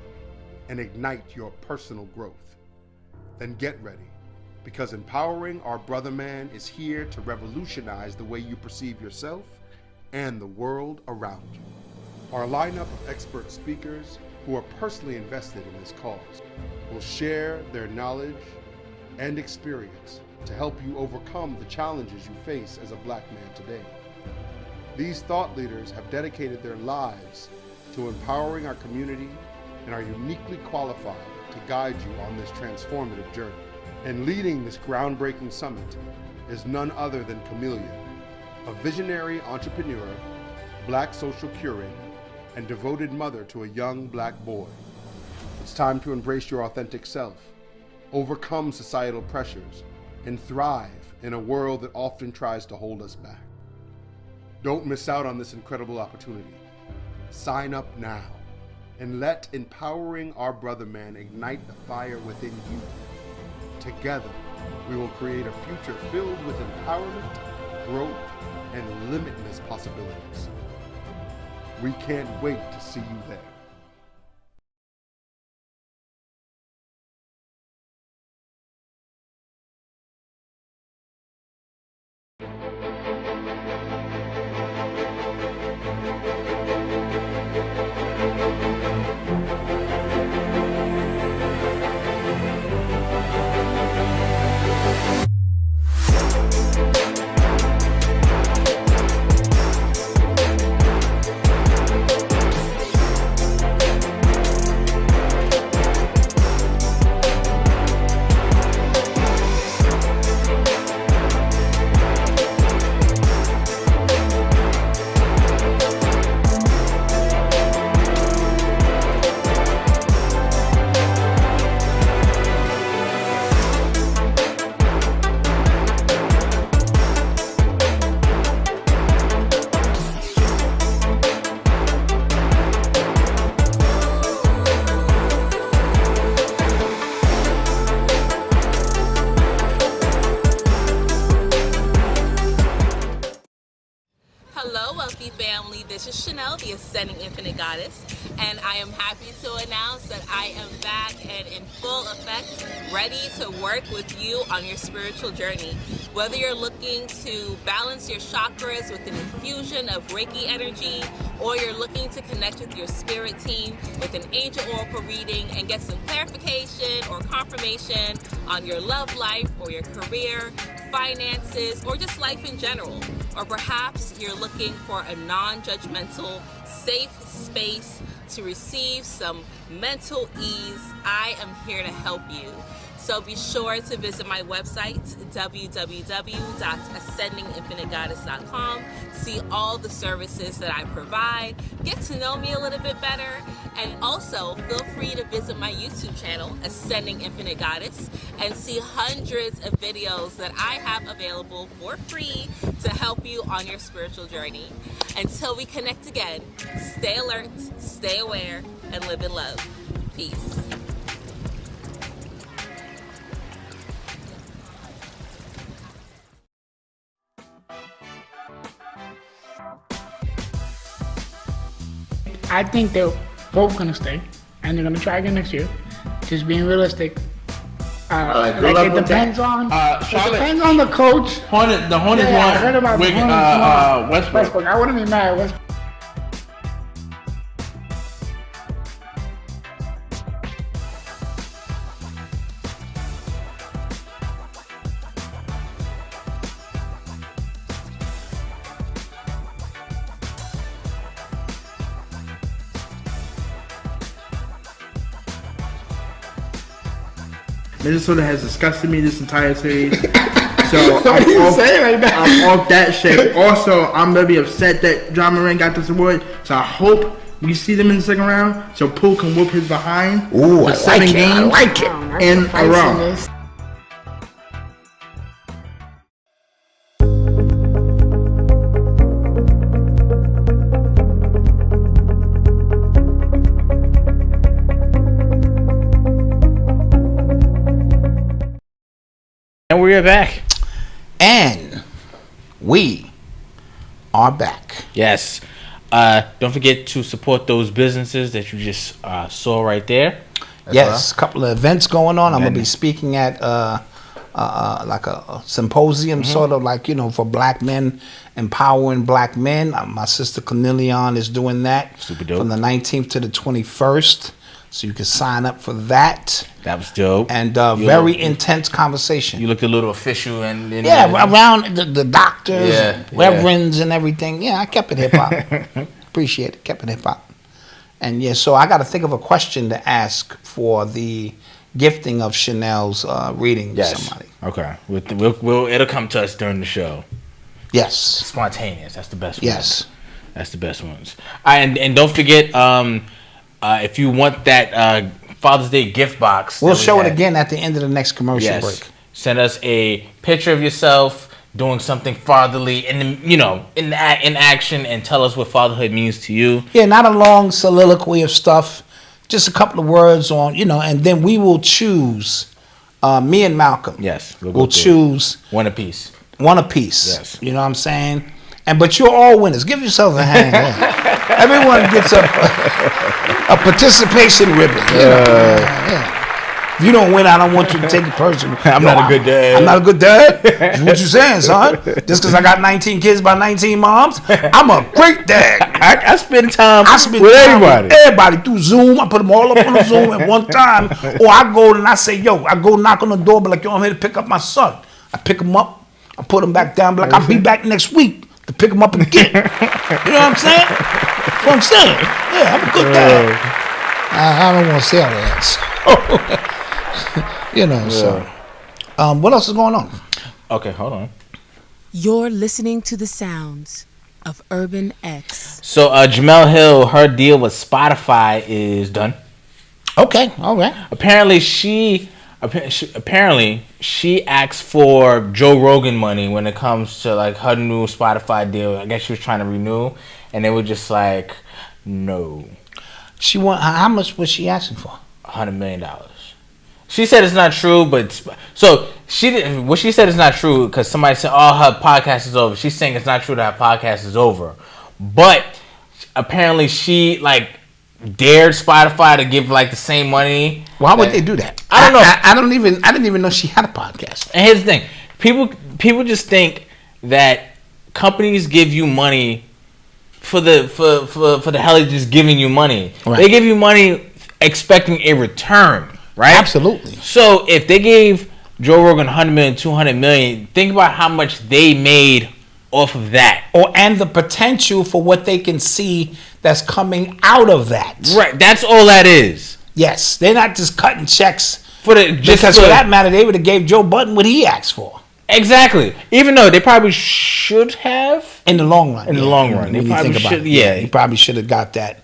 and ignite your personal growth. Then get ready, because Empowering Our Brother Man is here to revolutionize the way you perceive yourself and the world around you. Our lineup of expert speakers who are personally invested in this cause will share their knowledge and experience to help you overcome the challenges you face as a Black man today. These thought leaders have dedicated their lives to empowering our community and are uniquely qualified to guide you on this transformative journey. And leading this groundbreaking summit is none other than Chameleon, a visionary entrepreneur, Black social curator, and devoted mother to a young Black boy. It's time to embrace your authentic self, overcome societal pressures, and thrive in a world that often tries to hold us back. Don't miss out on this incredible opportunity. Sign up now and let Empowering Our Brother Man ignite the fire within you. Together, we will create a future filled with empowerment, growth, and limitless possibilities. We can't wait to see you there. This is Chanel, the Ascending Infinite Goddess, and I am happy to announce that I am back and in full effect, ready to work with you on your spiritual journey. Whether you're looking to balance your chakras with an infusion of Reiki energy, or you're looking to connect with your spirit team with an angel oracle reading and get some clarification or confirmation on your love life or your career, finances, or just life in general. Or perhaps you're looking for a non-judgmental, safe space to receive some mental ease, I am here to help you. So be sure to visit my website, www.ascendinginfinitegoddess.com. See all the services that I provide. Get to know me a little bit better. And also, feel free to visit my YouTube channel, Ascending Infinite Goddess, and see hundreds of videos that I have available for free to help you on your spiritual journey. Until we connect again, stay alert, stay aware, and live in love. Peace. I think they're both gonna stay, and they're gonna try again next year. Just being realistic. It depends on the coach. The Hornets I heard about the Hornets. Westbrook. I wouldn't be mad at Westbrook. Minnesota has disgusted me this entire series. So I'm off that shit. Also, I'm gonna be upset that John Moran got this award. So I hope we see them in the second round, so Poole can whoop his behind Ooh, for I 7 like it. games I like it. in a row. And we are back. And we are back. Yes. Don't forget to support those businesses that you just saw right there. Yes, a couple of events going on. I'm going to be speaking at like a symposium, sort of like, for black men, empowering black men. My sister Cornelion is doing that. Super dope. From the 19th to the 21st. So you can sign up for that. That was dope. And very intense conversation. You looked a little official and around the doctors, reverends, and everything. Yeah, I kept it hip hop. Appreciate it. Kept it hip hop. And so I got to think of a question to ask for the gifting of Chanel's reading to somebody. Okay. It'll come to us during the show. Yes. Spontaneous. That's the best one. Yes. That's the best ones. And don't forget, if you want that Father's Day gift box, we'll show it again at the end of the next commercial break. Send us a picture of yourself doing something fatherly in action, and tell us what fatherhood means to you. Yeah, not a long soliloquy of stuff, just a couple of words on, and then we will choose. Me and Malcolm. Yes, we'll choose one apiece. One apiece. Yes. You know what I'm saying? But you're all winners. Give yourself a hand. Everyone gets a participation ribbon. If you don't win, I don't want you to take it personally. I'm not a good dad. I'm not a good dad? That's what you saying, son. Just because I got 19 kids by 19 moms, I'm a great dad. I spend time with everybody. Everybody through Zoom. I put them all up on the Zoom at one time. Or I go and I say, I go knock on the door, but like, I'm here to pick up my son. I pick him up. I put him back down, but like, I'll be back next week to pick him up again. You know what I'm saying? That's what I'm saying. Yeah, I'm a good dad. I don't want to say all that. So, what else is going on? Okay, hold on. You're listening to the sounds of Urban X. So, Jemele Hill, her deal with Spotify is done. Okay, all right. Apparently, she asked for Joe Rogan money when it comes to like her new Spotify deal. I guess she was trying to renew, and they were just like, no. How much was she asking for? $100 million. She said it's not true, but what she said is not true because somebody said, "Oh, her podcast is over." She's saying it's not true that her podcast is over, but apparently she dared Spotify to give the same money. Why would they do that? I don't know. I didn't even know she had a podcast. And here's the thing: people just think that companies give you money for the hell of just giving you money. Right. They give you money expecting a return. Right? Absolutely. So if they gave Joe Rogan $100 million, $200 million, think about how much they made off of that. And the potential for what they can see that's coming out of that. Right. That's all that is. Yes. They're not just cutting checks. Because for that matter, they would have gave Joe Budden what he asked for. Exactly. Even though they probably should have. In the long run. In the long run. When you think about it. Yeah. He probably should have got that.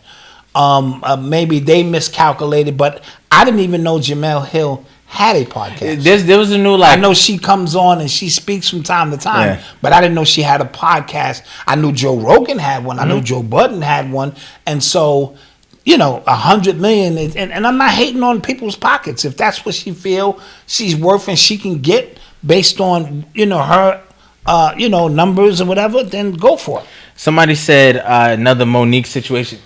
Maybe they miscalculated, but I didn't even know Jemele Hill had a podcast. There was a new I know she comes on and she speaks from time to time, but I didn't know she had a podcast. I knew Joe Rogan had one. I knew Joe Budden had one, and so $100 million. And I'm not hating on people's pockets. If that's what she feel she's worth and she can get based on her numbers or whatever, then go for it. Somebody said another Monique situation.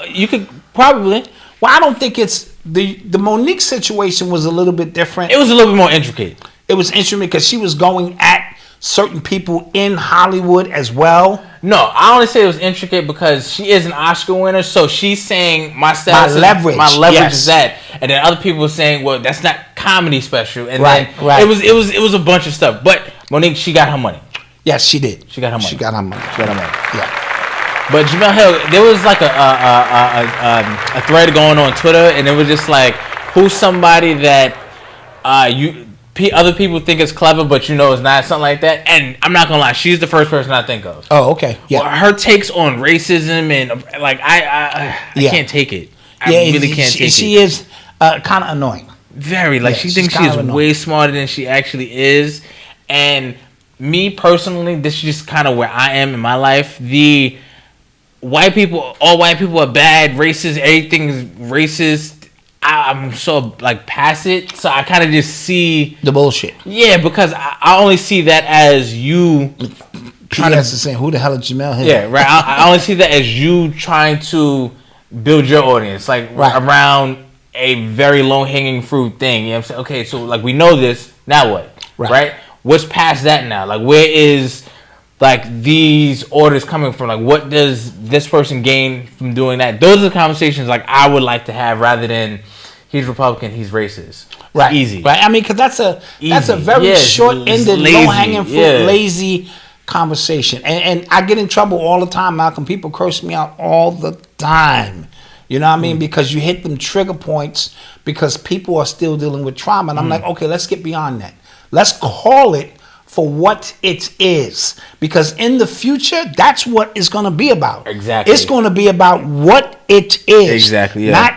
You could probably. Well, I don't think it's the Monique situation was a little bit different. It was a little bit more intricate. It was interesting because she was going at certain people in Hollywood as well. No, I only say it was intricate because she is an Oscar winner, so she's saying my status, my leverage is that, and then other people were saying, well, that's not comedy special, and then it was a bunch of stuff. But Monique, she got her money. Yes, she did. She got her money. She got her money. Yeah. But Jemele Hill, there was like a thread going on Twitter, and it was just like, who's somebody that other people think is clever, but you know it's not, something like that. And I'm not gonna lie, she's the first person I think of. Oh, okay. Yeah. Well, her takes on racism and like I can't take it. I really can't take it. She is kind of annoying. Very. Like she thinks she's way smarter than she actually is. And me personally, this is just kind of where I am in my life. The white people, all white people are bad, racist. Everything is racist. I'm so like past it, so I kind of just see the bullshit. Yeah, because I only see that as you trying to say, who the hell is Jemele Hill? Yeah, right. I only see that as you trying to build your audience, like around a very low hanging fruit thing. You know what I'm saying? Okay, so like we know this, now what? Right? What's past that now? Like where is like these orders coming from? Like what does this person gain from doing that? Those are the conversations like I would like to have rather than he's Republican, he's racist. Right. Easy. Right. I mean, because that's a very short-ended, low-hanging fruit, lazy conversation. And I get in trouble all the time, Malcolm. People curse me out all the time. You know what I mean? Because you hit them trigger points because people are still dealing with trauma. And I'm like, okay, let's get beyond that. Let's call it for what it is, because in the future, that's what it's going to be about. Exactly. It's going to be about what it is. Exactly. Yeah. Not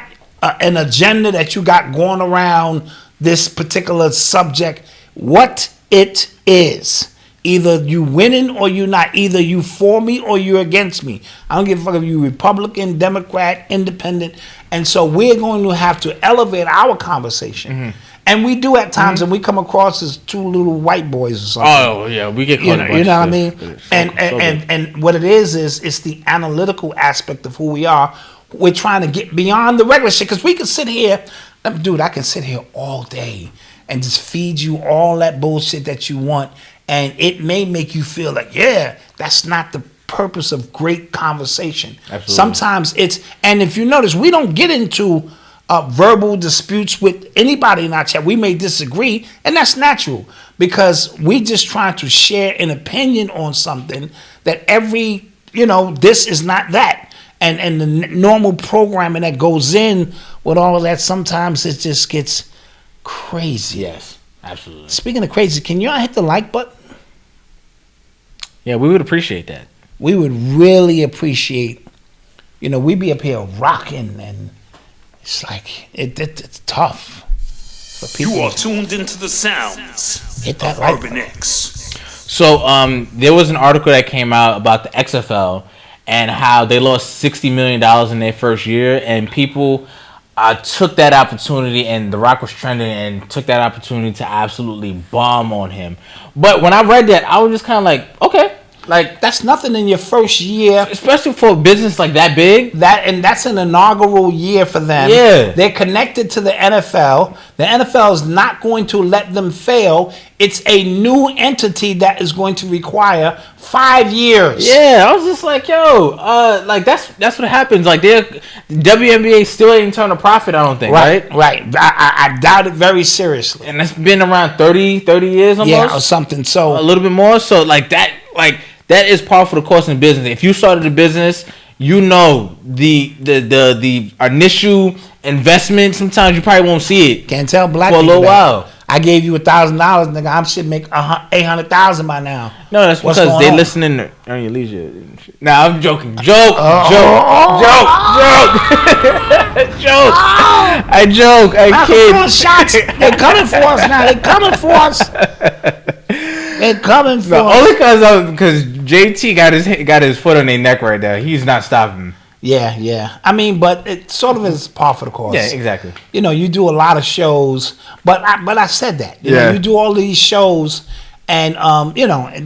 an agenda that you got going around this particular subject. What it is. Either you winning or you not. Either you for me or you're against me. I don't give a fuck if you Republican, Democrat, Independent. And so we're going to have to elevate our conversation. Mm-hmm. And we do at times, and we come across as two little white boys or something. Oh yeah, we get caught. You know what I mean? And what it is it's the analytical aspect of who we are. We're trying to get beyond the regular shit because we can sit here, dude. I can sit here all day and just feed you all that bullshit that you want, and it may make you feel like, yeah, that's not the purpose of great conversation. Absolutely. Sometimes and if you notice, we don't get into verbal disputes with anybody in our chat. We may disagree, and that's natural because we just trying to share an opinion on something that this is not that. And the normal programming that goes in with all of that, sometimes it just gets crazy. Yes, absolutely. Speaking of crazy, can y'all hit the like button? Yeah, we would appreciate that. We would really appreciate, we be up here rocking, and it's like, it's tough for people. You are tuned into the sounds hit that of like Urban X. So there was an article that came out about the XFL and how they lost $60 million in their first year, and people took that opportunity, and The Rock was trending, and took that opportunity to absolutely bomb on him. But when I read that, I was just kind of like, okay. Like, that's nothing in your first year, especially for a business like that big. That's an inaugural year for them. Yeah, they're connected to the NFL. The NFL is not going to let them fail. It's a new entity that is going to require 5 years. Yeah, I was just like, yo, like that's what happens. Like, the WNBA still ain't turned a profit, I don't think. Right. I doubt it very seriously. And that's been around 30 years almost. Yeah, or something. So a little bit more. So that is par for the course in business. If you started a business, the initial investment, sometimes you probably won't see it. Can't tell black for a people little while. I gave you $1,000, nigga. I should make $800,000 by now. No, that's because they listening on your leisure. Nah, I'm joking. Joke. I joke. I kid. Shots. They're coming for us now. They're coming for us. Only because JT got his foot on their neck right there. He's not stopping. Yeah. I mean, but it sort of is par for the course. Yeah, exactly. You do a lot of shows, but I said that. You know, you do all these shows, And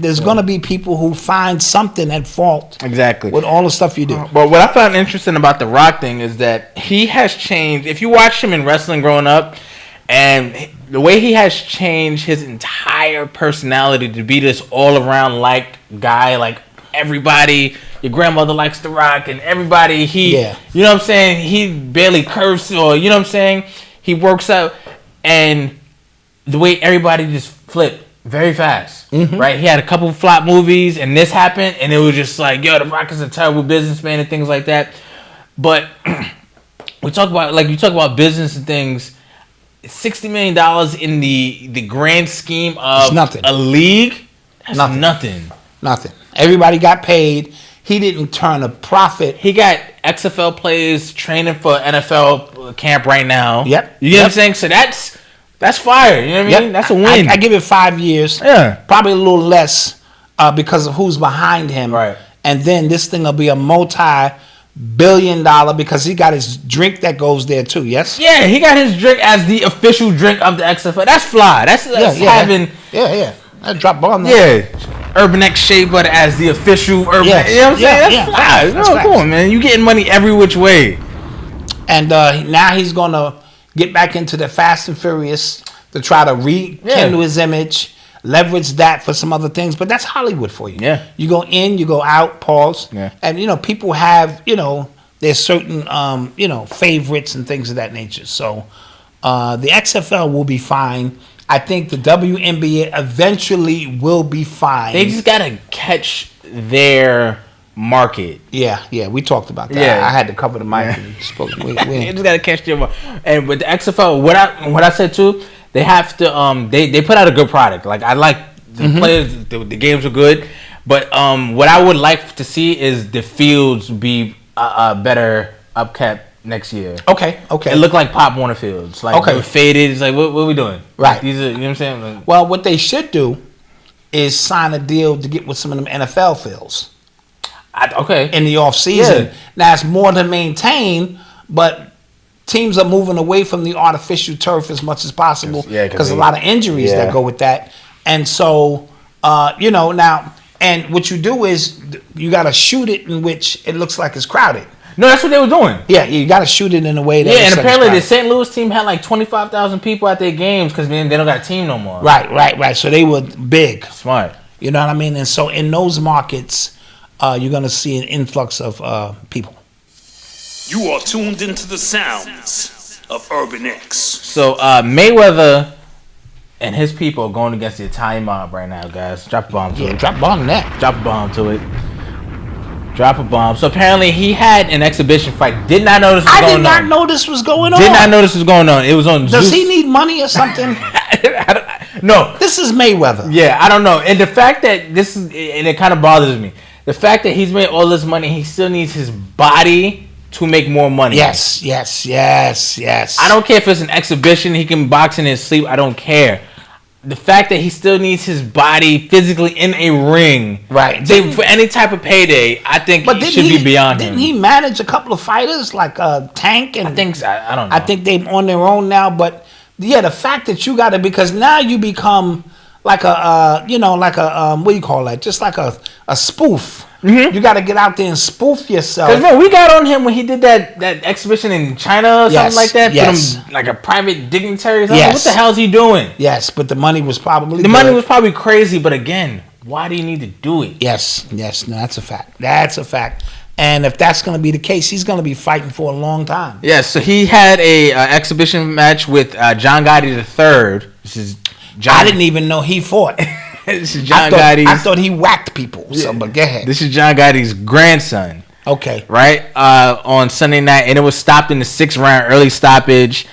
there's gonna be people who find something at fault. Exactly. With all the stuff you do. But what I found interesting about the Rock thing is that he has changed. If you watch him in wrestling growing up, and the way he has changed his entire personality to be this all around liked guy, like everybody, your grandmother likes The Rock, and everybody, you know what I'm saying? He barely curses, or you know what I'm saying? He works out, and the way everybody just flipped very fast, right? He had a couple of flop movies, and this happened, and it was just like, yo, The Rock is a terrible businessman and things like that. But you talk about business and things. $60 million in the grand scheme of a league, that's nothing. Everybody got paid. He didn't turn a profit. He got XFL players training for NFL camp right now. Yep. You know what I'm saying? So that's fire. You know what I mean? That's a win. I give it 5 years. Yeah. Probably a little less because of who's behind him. Right. And then this thing will be a multi-billion because he got his drink that goes there too. Yes. Yeah, he got his drink as the official drink of the XFL. That's fly. That's having. Yeah. That drop bomb. There. Yeah. Urban X Shea Butter as the official Urban. Yes. You know what I'm saying? That's fly. That's come on, man. You getting money every which way. And now he's gonna get back into the Fast and Furious to try to rekindle his image. Leverage that for some other things, but that's Hollywood for you. Yeah. You go in, you go out, pause. Yeah. And people have, there's certain favorites and things of that nature. So the XFL will be fine. I think the WNBA eventually will be fine. They just gotta catch their market. Yeah, we talked about that. Yeah. I had to cover the mic. And spoke. They just gotta catch their market. And with the XFL, what I said too, they have to they put out a good product. Like I like the players, the games are good, but what I would like to see is the fields be better upkept next year. Okay. It looked like Pop Warner fields, like they were faded. It's like what are we doing? Right. Like, these are, you know what I'm saying? Like, well, what they should do is sign a deal to get with some of them NFL fields. In the off season. Yeah. Now it's more to maintain, but teams are moving away from the artificial turf as much as possible because a lot of injuries that go with that. And so, now, and what you do is you got to shoot it in which it looks like it's crowded. No, that's what they were doing. Yeah, you got to shoot it in a way that. Yeah, and apparently the St. Louis team had like 25,000 people at their games because they don't got a team no more. Right. So they were big. Smart. You know what I mean? And so in those markets, you're going to see an influx of people. You are tuned into the sounds of Urban X. So Mayweather and his people are going against the Italian mob right now, guys. Drop a bomb to it. Drop a bomb to that. Drop a bomb to it. Drop a bomb. So apparently he had an exhibition fight. Did not know this was going on. I did not know this was going on. Did not know this was going on. It was on Does Zeus. he need money or something? No. This is Mayweather. Yeah, I don't know. And the fact that and it kind of bothers me. The fact that he's made all this money, he still needs his body to make more money. Yes. I don't care if it's an exhibition, he can box in his sleep. I don't care. The fact that he still needs his body physically in a ring, right? For any type of payday, I think it should be beyond him. Didn't he manage a couple of fighters like Tank and? I think so. I don't know. I think they're on their own now, but yeah, the fact that you got to, because now you become like a what do you call that? Just like a spoof. Mm-hmm. You got to get out there and spoof yourself. Because we got on him when he did that exhibition in China or something like that. Yes. From like a private dignitary or something. Yes. What the hell is he doing? Yes, but the money was probably crazy. But again, why do you need to do it? Yes, no, that's a fact. And if that's going to be the case, he's going to be fighting for a long time. Yes, so he had a exhibition match with John Gotti III. This is John. I didn't even know he fought. This is John Gotti's. I thought he whacked people. So, but go ahead. This is John Gotti's grandson. Okay. Right? On Sunday night, and it was stopped in the 6th round, early stoppage,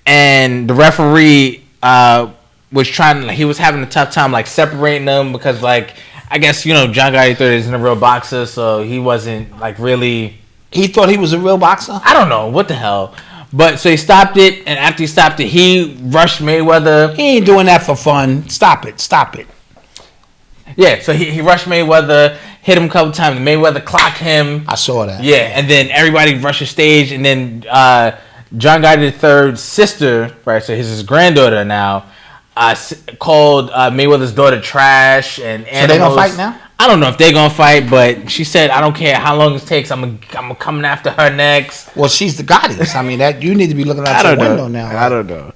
and the referee was he was having a tough time like separating them because like I guess John Gotti III isn't a real boxer, so he wasn't like really. He thought he was a real boxer? I don't know what the hell. But so he stopped it, and after he stopped it, he rushed Mayweather. He ain't doing that for fun. Stop it. Yeah, so he rushed Mayweather, hit him a couple times. Mayweather clocked him. I saw that. Yeah, and then everybody rushed the stage, and then John Gotti III's sister, right, so his granddaughter now, called Mayweather's daughter trash and animals. So they gonna fight now? I don't know if they're gonna fight, but she said, "I don't care how long it takes. I'm coming after her next." Well, she's the goddess. I mean, that you need to be looking out your window now. I don't know.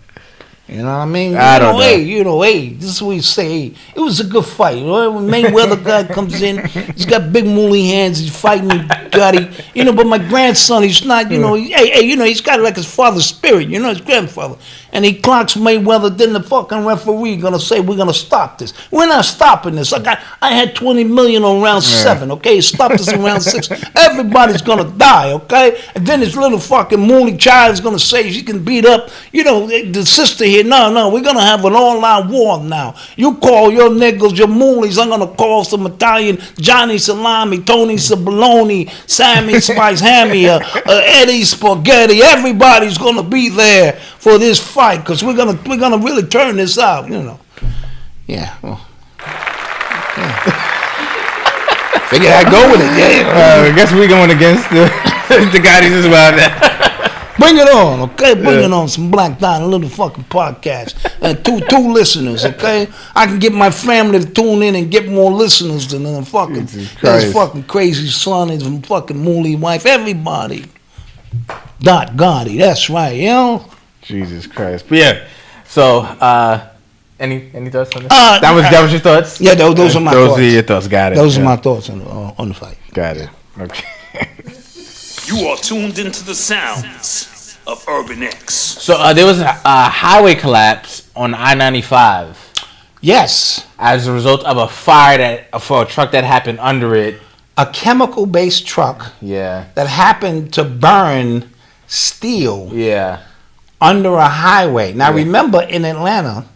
You know what I mean? I don't know. Hey, this is what you say. Hey, it was a good fight. You know, when Mayweather guy comes in, he's got big mooly hands. He's fighting Gotti. You know, but my grandson, he's not. You know, he's got like his father's spirit. You know, his grandfather. And he clocks Mayweather. Then the fucking referee gonna say we're gonna stop this. We're not stopping this. I had 20 million on round 7. Okay, stop this in round 6. Everybody's gonna die. Okay, and then this little fucking mooly child is gonna say she can beat up. You know, the sister here. No, we're gonna have an all-out war now. You call your niggas, your moolies. I'm gonna call some Italian Johnny Salami, Tony Sabaloni, Sammy Spice Hammy, Eddie Spaghetti. Everybody's gonna be there for this fight because we're gonna really turn this out. You know. Yeah. Well. Yeah. Figure I'd go with it. Yeah. I guess we're going against the guys as well. Bring it on, okay? Bring it on, some Black Dot, a little fucking podcast. And two listeners, okay? I can get my family to tune in and get more listeners than his fucking crazy son, his fucking mooly wife, everybody. Dot Gotti, that's right, you know? Jesus Christ. But yeah, so, any thoughts on this? That was your thoughts? Yeah, those are my thoughts. Those are your thoughts, got it. Those are my thoughts on the fight. Got it, okay. You are tuned into the sounds of Urban X. So there was a highway collapse on I-95. Yes. As a result of a fire for a truck that happened under it. A chemical-based truck. Yeah. That happened to burn steel. Yeah. Under a highway. Now remember, in Atlanta,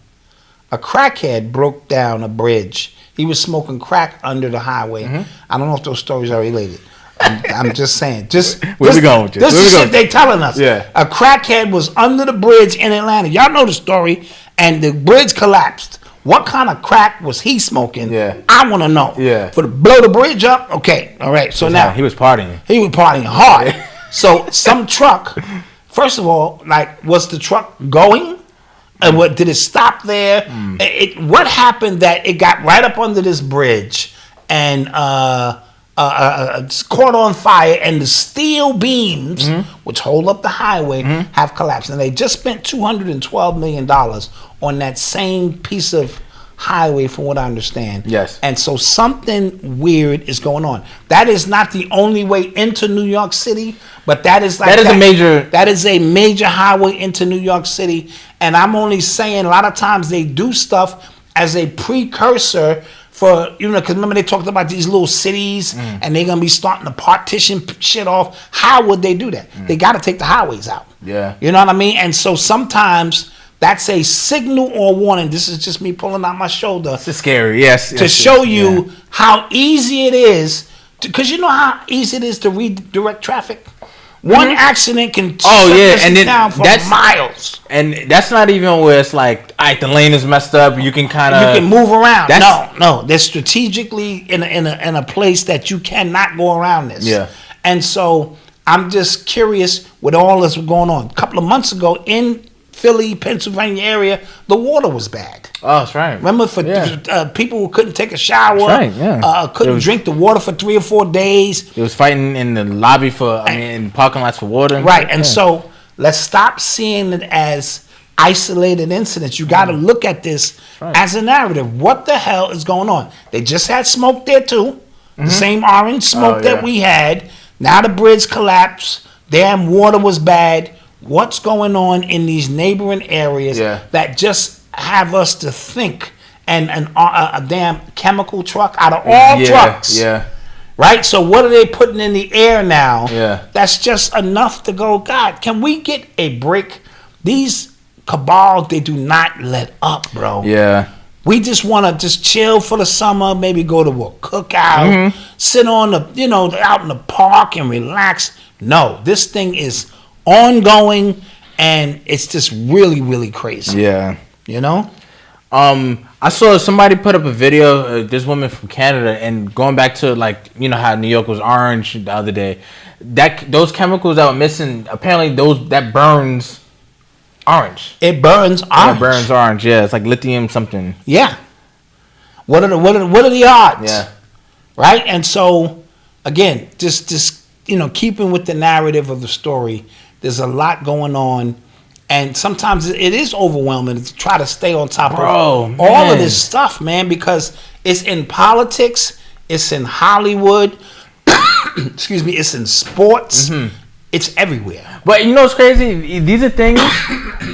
a crackhead broke down a bridge. He was smoking crack under the highway. Mm-hmm. I don't know if those stories are related. I'm just saying. Where we going with this? This is shit they telling us. Yeah. A crackhead was under the bridge in Atlanta. Y'all know the story. And the bridge collapsed. What kind of crack was he smoking? Yeah. I want to know. Yeah. For to blow the bridge up? Okay. All right. So now. He was partying. He was partying hard. So some truck, first of all, like, was the truck going? And what did it stop there? What happened that it got right up under this bridge and caught on fire, and the steel beams, which hold up the highway, have collapsed. And they just spent $212 million on that same piece of highway, from what I understand. Yes. And so something weird is going on. That is not the only way into New York City, but that is like that is a major highway into New York City. And I'm only saying, a lot of times they do stuff as a precursor for, you know, because remember they talked about these little cities and they're going to be starting to partition shit off. How would they do that? They got to take the highways out. Yeah. You know what I mean? And so sometimes that's a signal or warning. This is just me pulling out my shoulder. It's scary, yes. To show you how easy it is. Because you know how easy it is to redirect traffic? One accident can shut this down for miles. And that's not even where it's like, all right, the lane is messed up. You can kind of... You can move around. No. They're strategically in a place that you cannot go around this. Yeah. And so I'm just curious with all this going on. A couple of months ago in Philly, Pennsylvania area, the water was bad. Oh, that's right. Remember, for people who couldn't take a shower, that's right, couldn't drink the water for 3 or 4 days. It was fighting in the lobby in parking lots for water. Right, and so let's stop seeing it as isolated incidents. You got to look at this as a narrative. What the hell is going on? They just had smoke there too. The same orange smoke that we had. Now the bridge collapsed. Damn water was bad. What's going on in these neighboring areas that just have us to think and a damn chemical truck out of all trucks? Yeah. Right? So what are they putting in the air now? Yeah. That's just enough to go, God, can we get a break? These cabals, they do not let up, bro. Yeah. We just want to just chill for the summer, maybe go to a cookout, sit on the, out in the park and relax. No, this thing is ongoing, and it's just really, really crazy. Yeah. You know? I saw somebody put up a video, this woman from Canada, and going back to, like, you know how New York was orange the other day, that those chemicals that were missing, apparently that burns Orange. It burns orange. It burns orange. Yeah, it's like lithium something. Yeah. What are the odds? Yeah. Right? And so, again, just keeping with the narrative of the story, there's a lot going on. And sometimes it is overwhelming to try to stay on top of all of this stuff, man, because it's in politics, it's in Hollywood, excuse me, it's in sports, it's everywhere. But you know what's crazy? These are things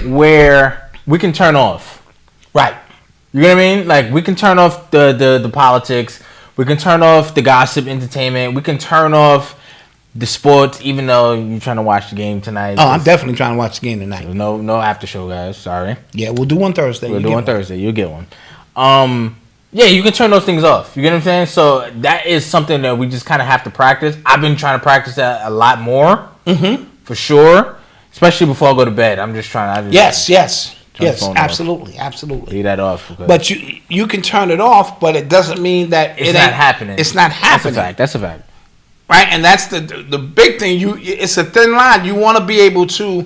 where we can turn off. Right. You know what I mean? Like, we can turn off the politics, we can turn off the gossip entertainment, we can turn off the sports, even though you're trying to watch the game tonight. Oh, I'm definitely trying to watch the game tonight. No after show, guys. Sorry. Yeah, we'll do one Thursday. We'll do one Thursday. You'll get one. Yeah, you can turn those things off. You get what I'm saying? So that is something that we just kind of have to practice. I've been trying to practice that a lot more, for sure. Especially before I go to bed. I'm just trying. Yes, absolutely. Leave that off. But you can turn it off, but it doesn't mean that it's not happening. It's not happening. That's a fact. Right, and that's the big thing. It's a thin line. You want to be able to,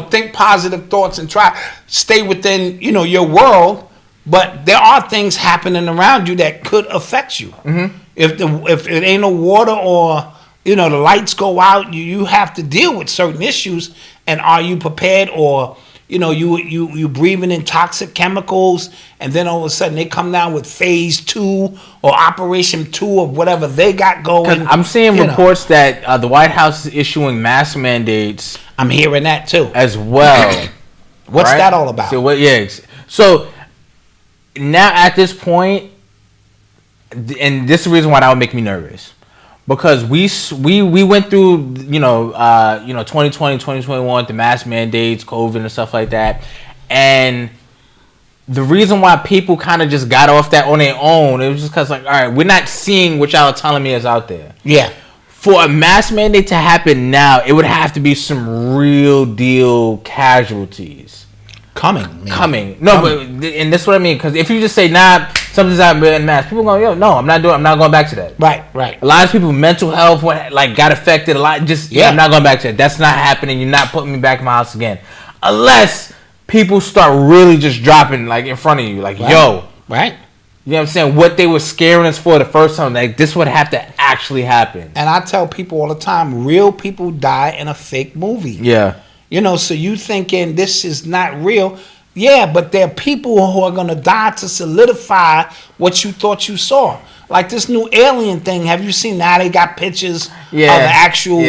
think positive thoughts and try stay within, your world. But there are things happening around you that could affect you. Mm-hmm. If it ain't no water or the lights go out, you have to deal with certain issues. And are you prepared? Or you breathing in toxic chemicals, and then all of a sudden they come down with phase 2 or operation 2 of whatever they got going. I'm seeing reports that the White House is issuing mask mandates. I'm hearing that too, as well. What's that all about? So now at this point, and this is the reason why that would make me nervous. Because we went through 2020, 2021, the mask mandates, COVID and stuff like that, and the reason why people kind of just got off that on their own, it was just because all right, we're not seeing what y'all are telling me is out there. Yeah. For a mask mandate to happen now, it would have to be some real deal casualties coming. But and that's what I mean. Because if you just say something's not in mask, people go, no, I'm not going back to that. Right. A lot of people, mental health got affected a lot. I'm not going back to that. That's not happening. You're not putting me back in my house again, unless people start really just dropping in front of you, yo. Right. You know what I'm saying? What they were scaring us for the first time, this would have to actually happen. And I tell people all the time, real people die in a fake movie. Yeah. So you thinking this is not real. Yeah, but there are people who are going to die to solidify what you thought you saw. Like this new alien thing. Have you seen now? They got pictures of the actual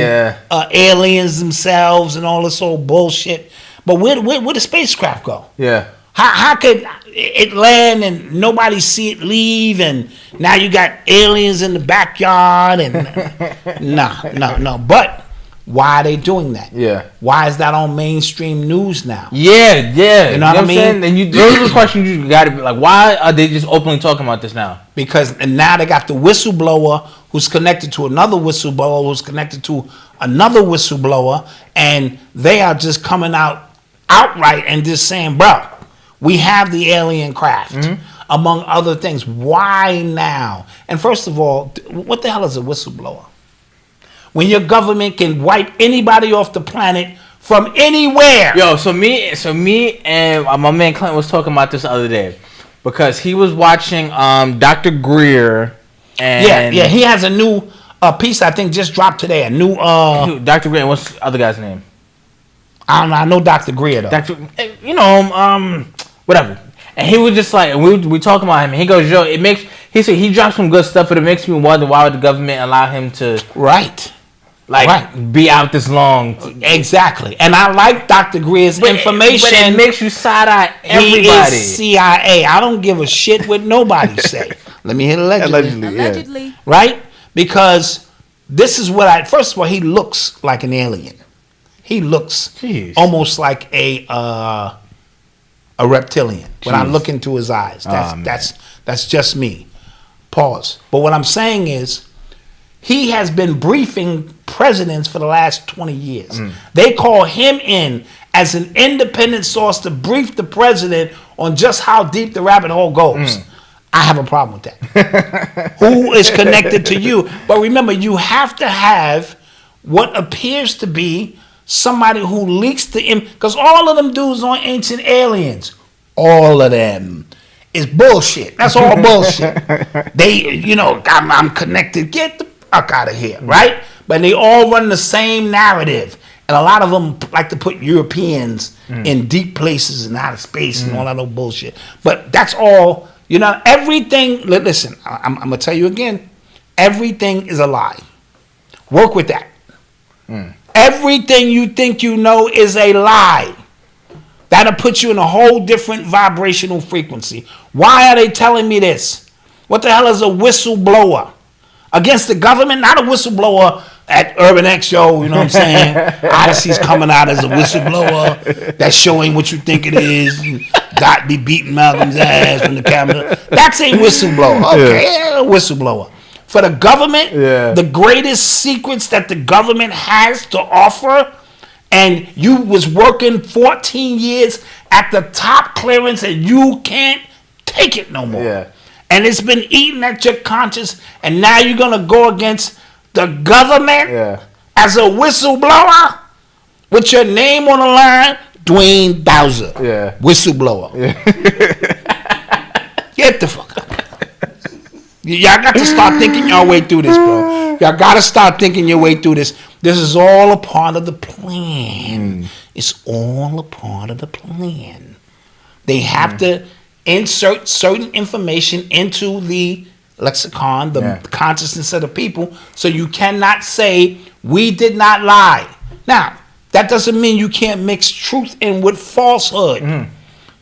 aliens themselves and all this old bullshit. But where the spacecraft go? Yeah. How could it land and nobody see it leave, and now you got aliens in the backyard and no. But why are they doing that? Yeah. Why is that on mainstream news now? Yeah. You know what I mean? And those are the questions you got to be why are they just openly talking about this now? Because now they got the whistleblower who's connected to another whistleblower who's connected to another whistleblower, and they are just coming out outright and just saying, bro, we have the alien craft, among other things. Why now? And first of all, what the hell is a whistleblower? When your government can wipe anybody off the planet from anywhere. Yo, so me and my man Clint was talking about this the other day, because he was watching Dr. Greer and he has a new piece I think just dropped today. A new Dr. Greer. What's the other guy's name? I don't know. I know Dr. Greer though. Whatever. And he was just we talking about him. And he goes, yo, he said he dropped some good stuff, but it makes me wonder why would the government allow him to be out this long. Exactly. And I like Dr. Greer's information. But it makes you side-eye everybody. He is CIA. I don't give a shit what nobody say. Let me hit allegedly. Yeah. Right? Because this is what first of all, he looks like an alien. He looks almost like a reptilian. When I look into his eyes. That's just me. Pause. But what I'm saying is, he has been briefing presidents for the last 20 years. They call him in as an independent source to brief the president on just how deep the rabbit hole goes. I have a problem with that. Who is connected to you? But remember, you have to have what appears to be somebody who leaks the because all of them dudes on Ancient Aliens, all of them is bullshit. That's all bullshit. They, I'm connected. Get the fuck out of here, right? But they all run the same narrative. And a lot of them like to put Europeans in deep places and outer space and all that old bullshit. But that's all, everything, listen, I'm going to tell you again, everything is a lie. Work with that. Everything you think you know is a lie. That'll put you in a whole different vibrational frequency. Why are they telling me this? What the hell is a whistleblower? Against the government? Not a whistleblower at Urban X Show, you know what I'm saying? Odyssey's coming out as a whistleblower. That show ain't what you think it is. Dot be beating Malcolm's ass from the camera. That's a whistleblower. Okay, a whistleblower. For the government, the greatest secrets that the government has to offer, and you was working 14 years at the top clearance and you can't take it no more. Yeah. And it's been eating at your conscience, and now you're going to go against the government as a whistleblower with your name on the line, Dwayne Dowser. Yeah. Whistleblower. Yeah. Get the fuck out. Y'all got to start thinking your way through this, bro. Y'all got to start thinking your way through this. This is all a part of the plan. It's all a part of the plan. They have to insert certain information into the lexicon, the consciousness of the people, so you cannot say, we did not lie. Now, that doesn't mean you can't mix truth in with falsehood.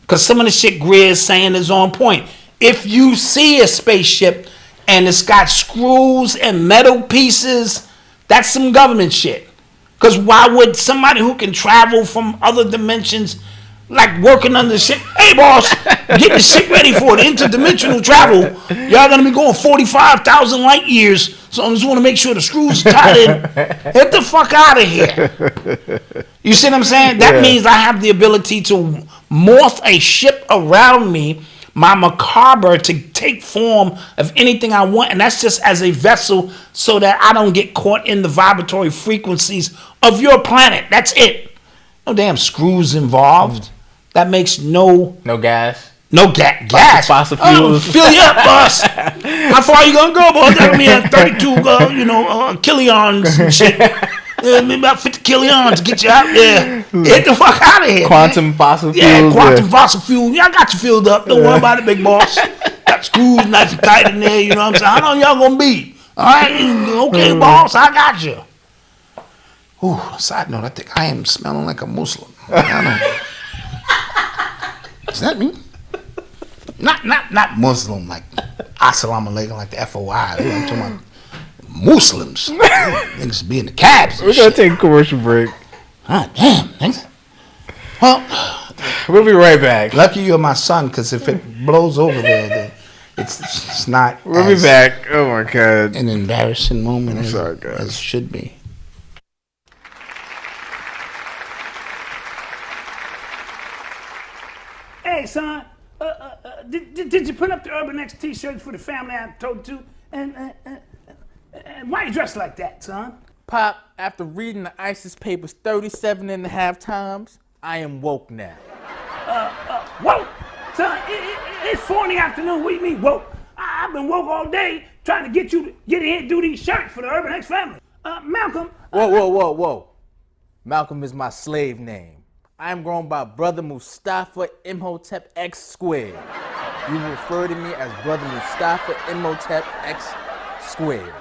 Because some of the shit Greer is saying is on point. If you see a spaceship and it's got screws and metal pieces, that's some government shit. Because why would somebody who can travel from other dimensions, like working under shit, hey boss, get the shit ready for the interdimensional travel. Y'all gonna be going 45,000 light years, so I just want to make sure the screws are tied in. Get the fuck out of here. You see what I'm saying? That means I have the ability to morph a ship around me, my macabre, to take form of anything I want, and that's just as a vessel so that I don't get caught in the vibratory frequencies of your planet. That's it. No damn screws involved. That makes no gas. No gas. Fossil fuels. Fill you up, boss. How far you gonna go, boss? That mean 32, killions and shit. Maybe about 50 killions to get you out there. Get the fuck out of here. Quantum fossil fuels. Yeah, quantum fossil fuel. Yeah, I got you filled up. Don't worry about it, big boss. Got screws nice and tight in there. You know what I'm saying? How long y'all gonna be? All right, okay, boss. I got you. Ooh, side note, I think I am smelling like a Muslim. I don't. Is that me? Not Muslim, like Assalamu alaikum, like the FOI. I'm talking about Muslims. Niggas be in the cabs. We're gonna take a commercial break. Ah, damn, niggas. Well, we'll be right back. Lucky you're my son, because if it blows over there, then it's not. We'll be back. Oh my god. An embarrassing moment. I'm sorry, guys. As it should be. Hey, son, did you put up the Urban X t-shirts for the family I told to? And why you dressed like that, son? Pop, after reading the ISIS papers 37 and a half times, I am woke now. Woke? Son, it's 4 in the afternoon. What do you mean woke? I've been woke all day trying to get you to get in here and do these shirts for the Urban X family. Malcolm. Whoa. Malcolm is my slave name. I am grown by Brother Mustafa Imhotep X squared. You refer to me as Brother Mustafa Imhotep X squared.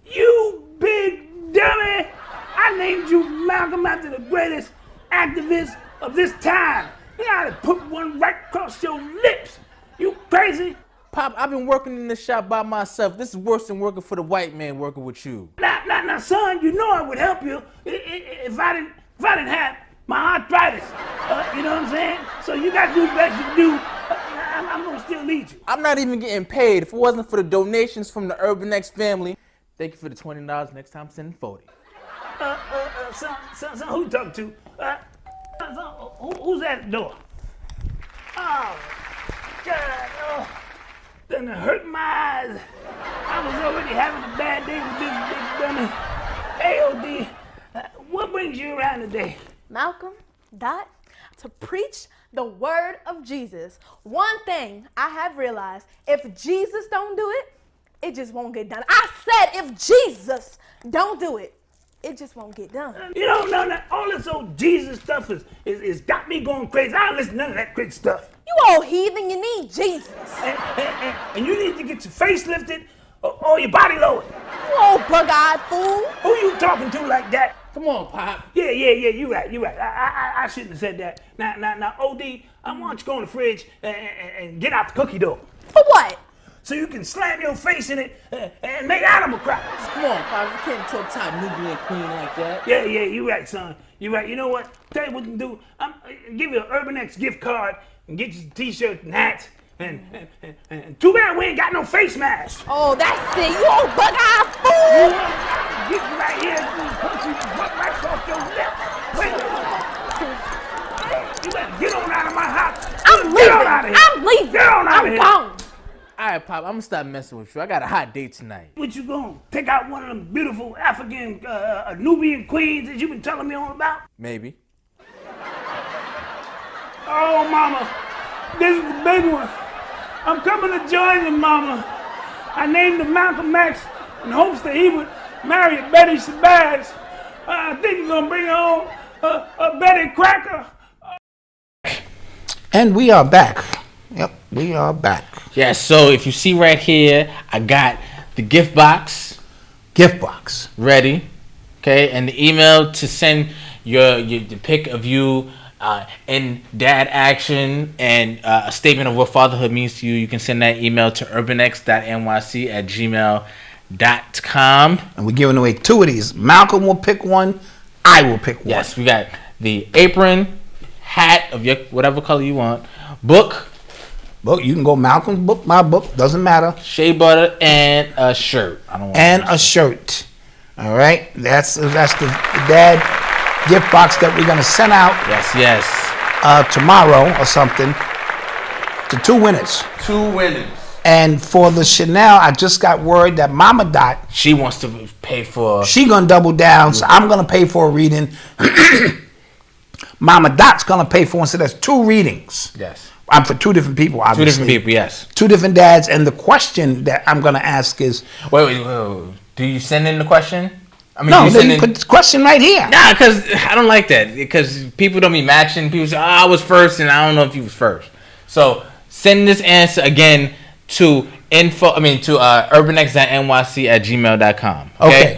You big dummy! I named you Malcolm after the greatest activist of this time. You gotta put one right across your lips. You crazy? Pop, I've been working in this shop by myself. This is worse than working for the white man working with you. Now, son, you know I would help you if I didn't have my arthritis. You know what I'm saying? So you gotta do the best you can do. I'm gonna still need you. I'm not even getting paid. If it wasn't for the donations from the Urban X family, thank you for the $20. Next time, send 40. Son, who you talking to? Son, who's at the door? Oh, God, oh. Then it hurt my eyes. I was already having a bad day with this big dummy. AOD. what brings you around today? Malcolm, Dot, to preach the word of Jesus. One thing I have realized, if Jesus don't do it, it just won't get done. I said if Jesus don't do it, it just won't get done. You know, no, all this old Jesus stuff is got me going crazy. I don't listen to none of that crazy stuff. You old heathen, you need Jesus. And you need to get your face lifted or your body lowered. You old bug-eyed fool. Who you talking to like that? Come on, Pop. Yeah, you right. I shouldn't have said that. Now, OD, I want you to go in the fridge and get out the cookie dough. For what? So you can slam your face in it and make animal crackers. Come on, Pop. You can't talk to a Nubian queen like that. Yeah, you right, son. You right. You know what? Tell you what you can do. Give you an Urban X gift card and get you some t-shirts and hats. And too bad we ain't got no face mask. Oh, that's it. You old bug-eyed fool. Get you right here and punch you right off your lips. Wait. You better get on out of my house. I'm leaving. Get on out of here. I'm leaving. Get on out of here. I'm gone. All right, Pop, I'm gonna stop messing with you. I got a hot date tonight. What you gonna take out one of them beautiful African Nubian queens that you been telling me all about? Maybe. Oh, mama, this is the big one. I'm coming to join you, mama. I named him Malcolm X in hopes that he would marry Betty Shabazz. I think he's gonna bring home a Betty Cracker. And we are back. Yep, we are back. Yeah, so if you see right here, I got the gift box. Gift box. Ready. Okay, and the email to send the pic of you in dad action and a statement of what fatherhood means to you. You can send that email to urbanx.nyc@gmail.com. And we're giving away 2 of these. Malcolm will pick one. I will pick one. Yes, we got the apron, hat of your whatever color you want, book. You can go Malcolm's book, my book, doesn't matter. Shea butter and a shirt. A shirt. All right, that's the dad gift box that we're gonna send out. Yes. Tomorrow or something to 2 winners. 2 winners. And for the Chanel, I just got word that Mama Dot, she wants to pay for. She gonna double down, so I'm gonna pay for a reading. Mama Dot's gonna pay for one, so that's 2 readings. Yes. I'm for 2 different people, obviously. 2 different people, yes. 2 different dads, and the question that I'm gonna ask is, wait. Do you send in the question? I mean, no, you put the question right here. Nah, because I don't like that. Because people don't be matching. People say, I was first, and I don't know if you was first. So send this answer again to urbanx.nyc@gmail.com.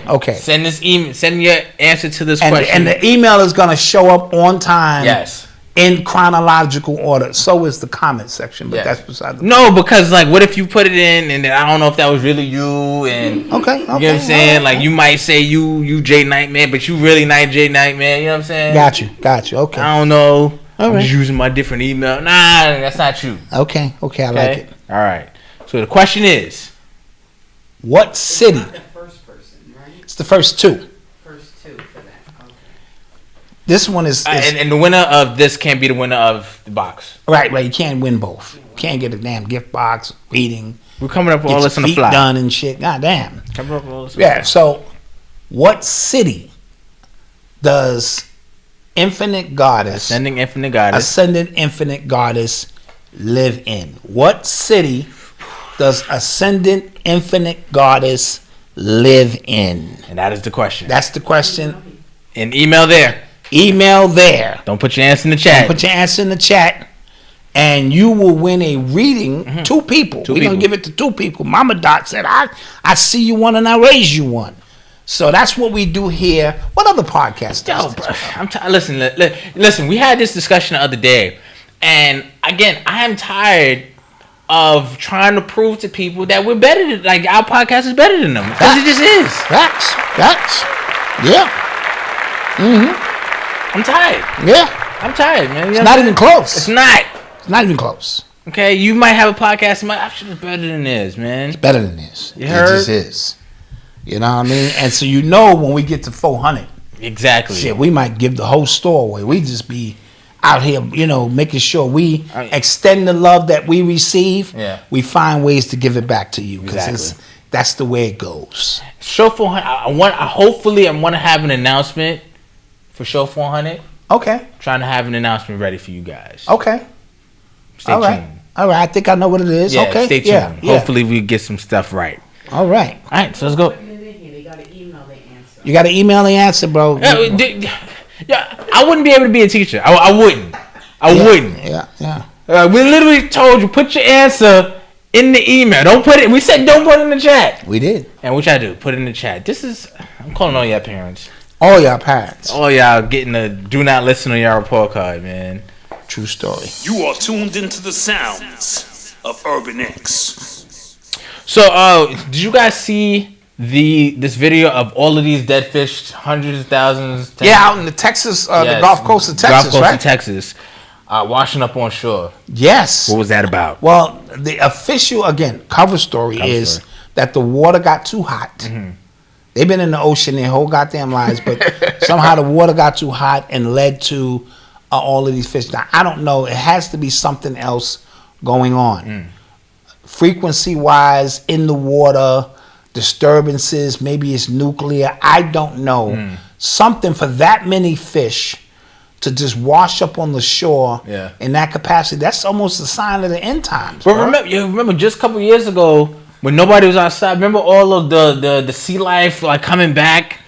Okay. Send this email. Send your answer to this question. And the email is gonna show up on time. Yes. In chronological order. So is the comment section, but that's beside the point. No, because like, what if you put it in and then I don't know if that was really you and okay, you know what I'm saying? Like you might say you J Nightmare, but you really not J Nightmare. You know what I'm saying? Got you. Okay. I don't know. All I'm right. just using my different email. Nah, that's not you. Okay, I like it. All right. So the question is, what city? Not the first person, right? It's the first 2. First 2 for that. Okay. This one is and the winner of this can't be the winner of the box. Right. You can't win both. You can't get a damn gift box, reading. We're coming up with all this on the feet fly. Done and shit. God damn. Coming up with all this. Yeah. So, what city does Ascending Infinite Goddess live in? What city does Ascendant Infinite Goddess live in? And that is the question. That's the question. And email there. Don't put your answer in the chat. And you will win a reading. 2 people. We're going to give it to 2 people. Mama Dot said, I see you one and I raise you one. So that's what we do here. What other podcast does this? Listen, we had this discussion the other day. And again, I am tired of trying to prove to people that we're better than, like, our podcast is better than them. Because it just is. Facts. Yeah. I'm tired. Yeah. I'm tired, man. It's not even close. It's not even close. Okay, you might have a podcast. I should be better than this, man. It's better than this. You heard? It just is. You know what I mean? And so when we get to 400. Exactly. Shit, we might give the whole store away. We just be out here, making sure we extend the love that we receive. Yeah. We find ways to give it back to you. Exactly. That's the way it goes. Show 400. I want to have an announcement for show 400. Okay. Trying to have an announcement ready for you guys. Okay. Stay All tuned. right. All right. I think I know what it is. Yeah, okay. stay tuned. Yeah. Hopefully we get some stuff right. All right. All right, so let's go. They got to email the answer. You got to email the answer, bro. Yeah, I wouldn't be able to be a teacher. I wouldn't. I wouldn't. Yeah. We literally told you, put your answer in the email. Don't put it. We said don't put it in the chat. We did. And what y'all do? Put it in the chat. I'm calling all y'all parents. All y'all parents. All y'all getting a do not listen on y'all report card, man. True story. You are tuned into the sounds of Urban X. So, did you guys see this video of all of these dead fish, hundreds of thousands? Out in the Texas, the Gulf Coast of Texas, Gulf Coast right? of Texas, washing up on shore. Yes. What was that about? Well, the official, again, cover story is that the water got too hot. Mm-hmm. They've been in the ocean their whole goddamn lives, but somehow the water got too hot and led to all of these fish. Now, I don't know. It has to be something else going on. Frequency-wise, in the water, disturbances, maybe it's nuclear. I don't know. Something for that many fish to just wash up on the shore in that capacity, that's almost a sign of the end times. But remember just a couple years ago, when nobody was outside, remember all of the sea life like coming back?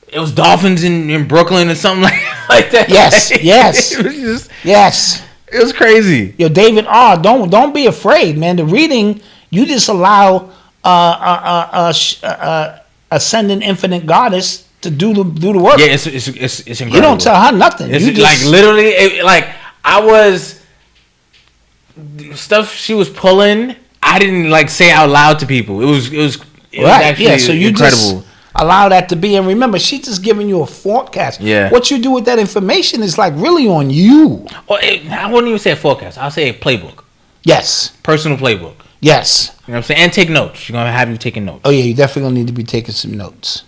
It was dolphins in Brooklyn or something like that. Yes. It was just, yes. It was crazy. Yo, David R., don't be afraid, man. The reading, you just allow ascending infinite goddess to do the work. Yeah, it's incredible. You don't tell her nothing. It's you just, like literally, stuff she was pulling, I didn't like say out loud to people. It was actually so you incredible. Just allow that to be. And remember, she's just giving you a forecast. Yeah. What you do with that information is like really on you. Well, I wouldn't even say a forecast. I'll say a playbook. Yes. Personal playbook. Yes. You know what I'm saying? And take notes. She's going to have you taking notes. Oh, yeah. You definitely going to need to be taking some notes.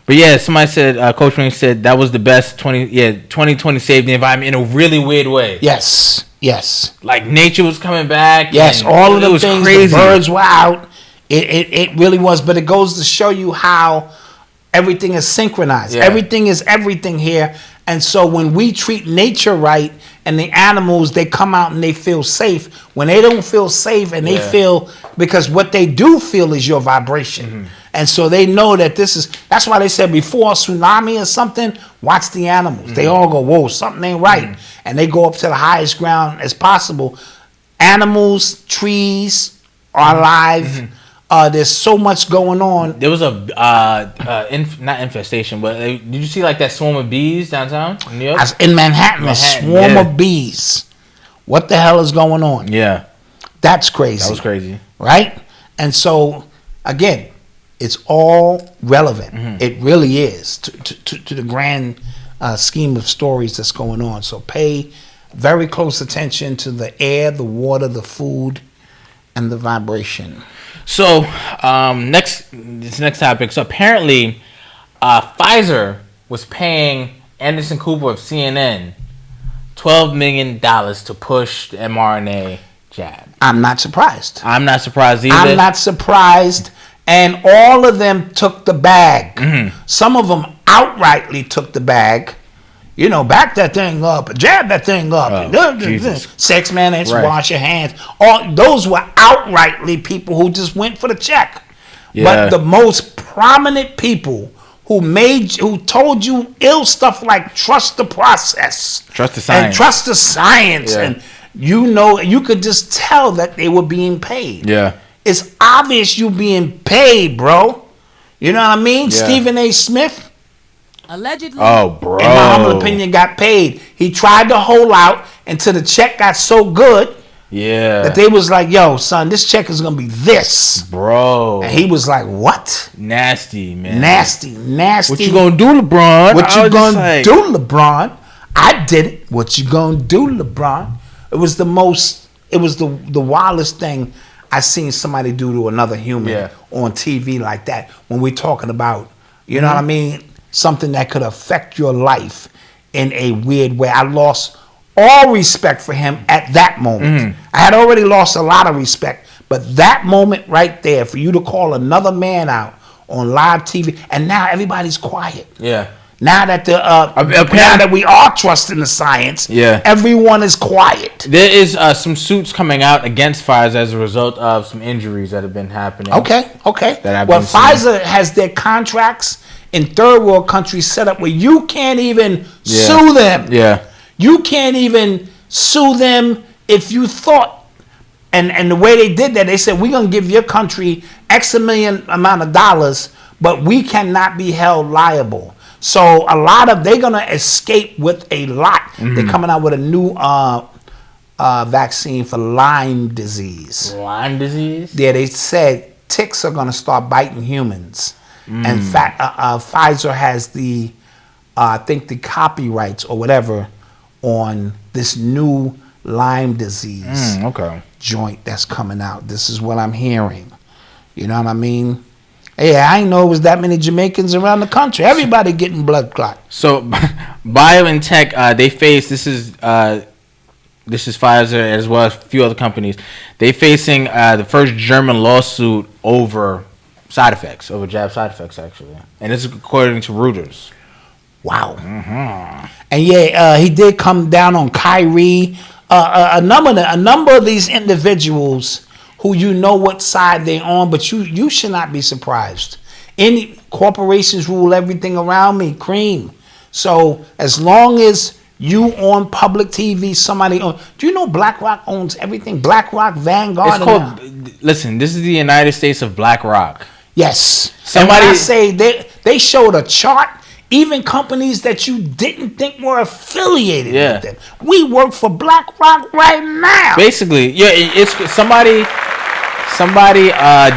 But yeah, somebody said, Coach Wayne said that was the best 2020 saved the environment in a really weird way. Yes. Like nature was coming back. Yes, all of the things, crazy. The birds were out. It really was, but it goes to show you how everything is synchronized. Yeah. Everything is everything here. And so when we treat nature right and the animals, they come out and they feel safe. When they don't feel safe and they feel, because what they do feel is your vibration. Mm-hmm. And so they know that that's why they said before a tsunami or something, watch the animals. Mm-hmm. They all go, whoa, something ain't right. Mm-hmm. And they go up to the highest ground as possible. Animals, trees are alive. Mm-hmm. There's so much going on. There was a not infestation, but did you see like that swarm of bees downtown in New York? In Manhattan, a swarm of bees. What the hell is going on? Yeah, that's crazy. That was crazy, right? And so again, it's all relevant. Mm-hmm. It really is to the grand scheme of stories that's going on. So pay very close attention to the air, the water, the food, and the vibration. So, this next topic. So apparently, Pfizer was paying Anderson Cooper of CNN $12 million to push the mRNA jab. I'm not surprised. I'm not surprised either. I'm not surprised. And all of them took the bag. Mm-hmm. Some of them outrightly took the bag. You know, back that thing up, jab that thing up. Sex mandates, wash your hands. All those were outrightly people who just went for the check. Yeah. But the most prominent people who told you ill stuff like trust the process, trust the science, and trust the science, and you could just tell that they were being paid. Yeah, it's obvious you being paid, bro. You know what I mean? Yeah. Stephen A. Smith. Allegedly. Oh, bro. In my humble opinion, got paid. He tried to hold out until the check got so good. Yeah. That they was like, yo, son, this check is going to be this. Bro. And he was like, what? Nasty, man. Nasty. What you going to do, LeBron? What you going to do, LeBron? I did it. What you going to do, LeBron? It was the wildest thing I seen somebody do to another human on TV like that. When we're talking about, you know what I mean? Something that could affect your life in a weird way. I lost all respect for him at that moment. Mm-hmm. I had already lost a lot of respect, but that moment right there, for you to call another man out on live TV, and now everybody's quiet. Yeah. Now that now that we are trusting the science, everyone is quiet. There is some suits coming out against Pfizer as a result of some injuries that have been happening. Okay. That Well, Pfizer has their contracts in third world countries set up where you can't even sue them. Yeah. You can't even sue them if you thought. And the way they did that, they said, we're going to give your country X amount of dollars, but we cannot be held liable. So they're going to escape with a lot. Mm-hmm. They're coming out with a new vaccine for Lyme disease. Lyme disease? Yeah, they said ticks are going to start biting humans. In fact, Pfizer has I think the copyrights or whatever on this new Lyme disease joint that's coming out. This is what I'm hearing. You know what I mean? Yeah, I didn't know it was that many Jamaicans around the country. Everybody getting blood clot. So, BioNTech, they face this is Pfizer as well as a few other companies. They facing the first German lawsuit over side effects, over jab side effects, actually, and this is according to Reuters. Wow. Mm-hmm. And he did come down on Kyrie. A number of these individuals who you know what side they're on, but you should not be surprised. Any corporations rule everything around me, cream. So as long as you on public TV, somebody on. Do you know BlackRock owns everything? BlackRock, Vanguard. It's called. Listen, this is the United States of BlackRock. Yes. Somebody and when I say they showed a chart. Even companies that you didn't think were affiliated with them. We work for BlackRock right now. Basically, it's somebody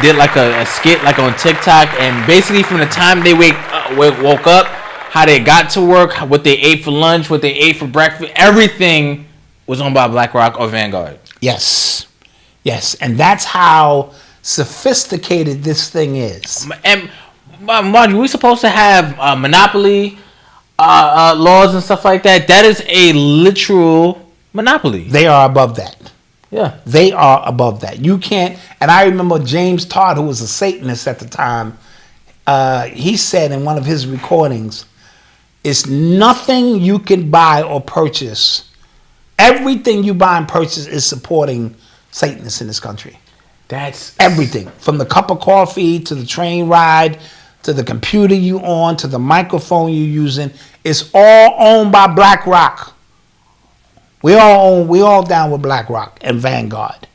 did like a skit like on TikTok, and basically from the time they woke up, how they got to work, what they ate for lunch, what they ate for breakfast, everything was owned by BlackRock or Vanguard. Yes, and that's how sophisticated this thing is. And Margie, we supposed to have monopoly laws and stuff like that. That is a literal monopoly. They are above that. Yeah. They are above that. You can't. And I remember James Todd, who was a Satanist at the time, he said in one of his recordings, it's nothing you can buy or purchase. Everything you buy and purchase is supporting Satanists in this country. That's everything. From the cup of coffee to the train ride to the computer you on, to the microphone you're using, it's all owned by BlackRock. We all down with BlackRock and Vanguard.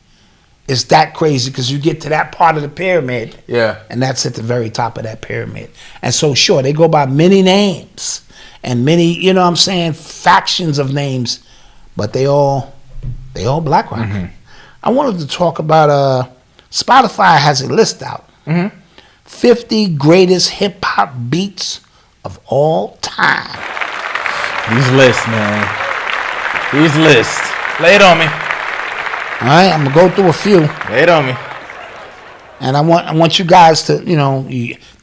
It's that crazy because you get to that part of the pyramid, and that's at the very top of that pyramid. And so, sure, they go by many names and many, you know what I'm saying, factions of names, but they all BlackRock. Mm-hmm. I wanted to talk about Spotify has a list out. Mm-hmm. 50 greatest hip hop beats of all time. These lists, man. These lists. Lay it on me. All right, I'm gonna go through a few. Lay it on me. And I want you guys to,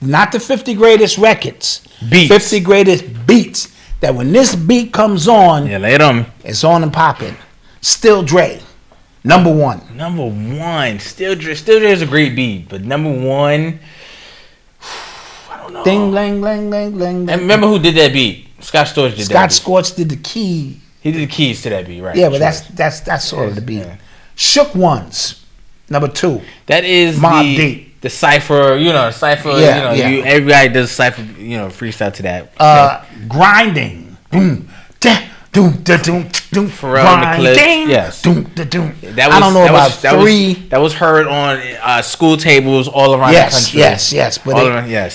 not the 50 greatest records. Beats. 50 greatest beats. That when this beat comes on, lay it on me. It's on and popping. Still Dre. Number one. Still Dre is a great beat, but number one, I don't know. Ding, blang, blang, blang, blang. And remember who did that beat? Scott Storch did that beat. Scott Storch did the key. He did the keys to that beat, right? Yeah, but that's sort of the beat. Yeah. Shook Ones, number two. That is Mobb Deep. The cipher, cipher. Everybody does cipher, freestyle to that. Grinding. Boom, da, doom, da, doom, doom. Pharrell and the Clips. Yes. Doom, da, doom. I don't know about three. That was heard on school tables all around the country. Yes.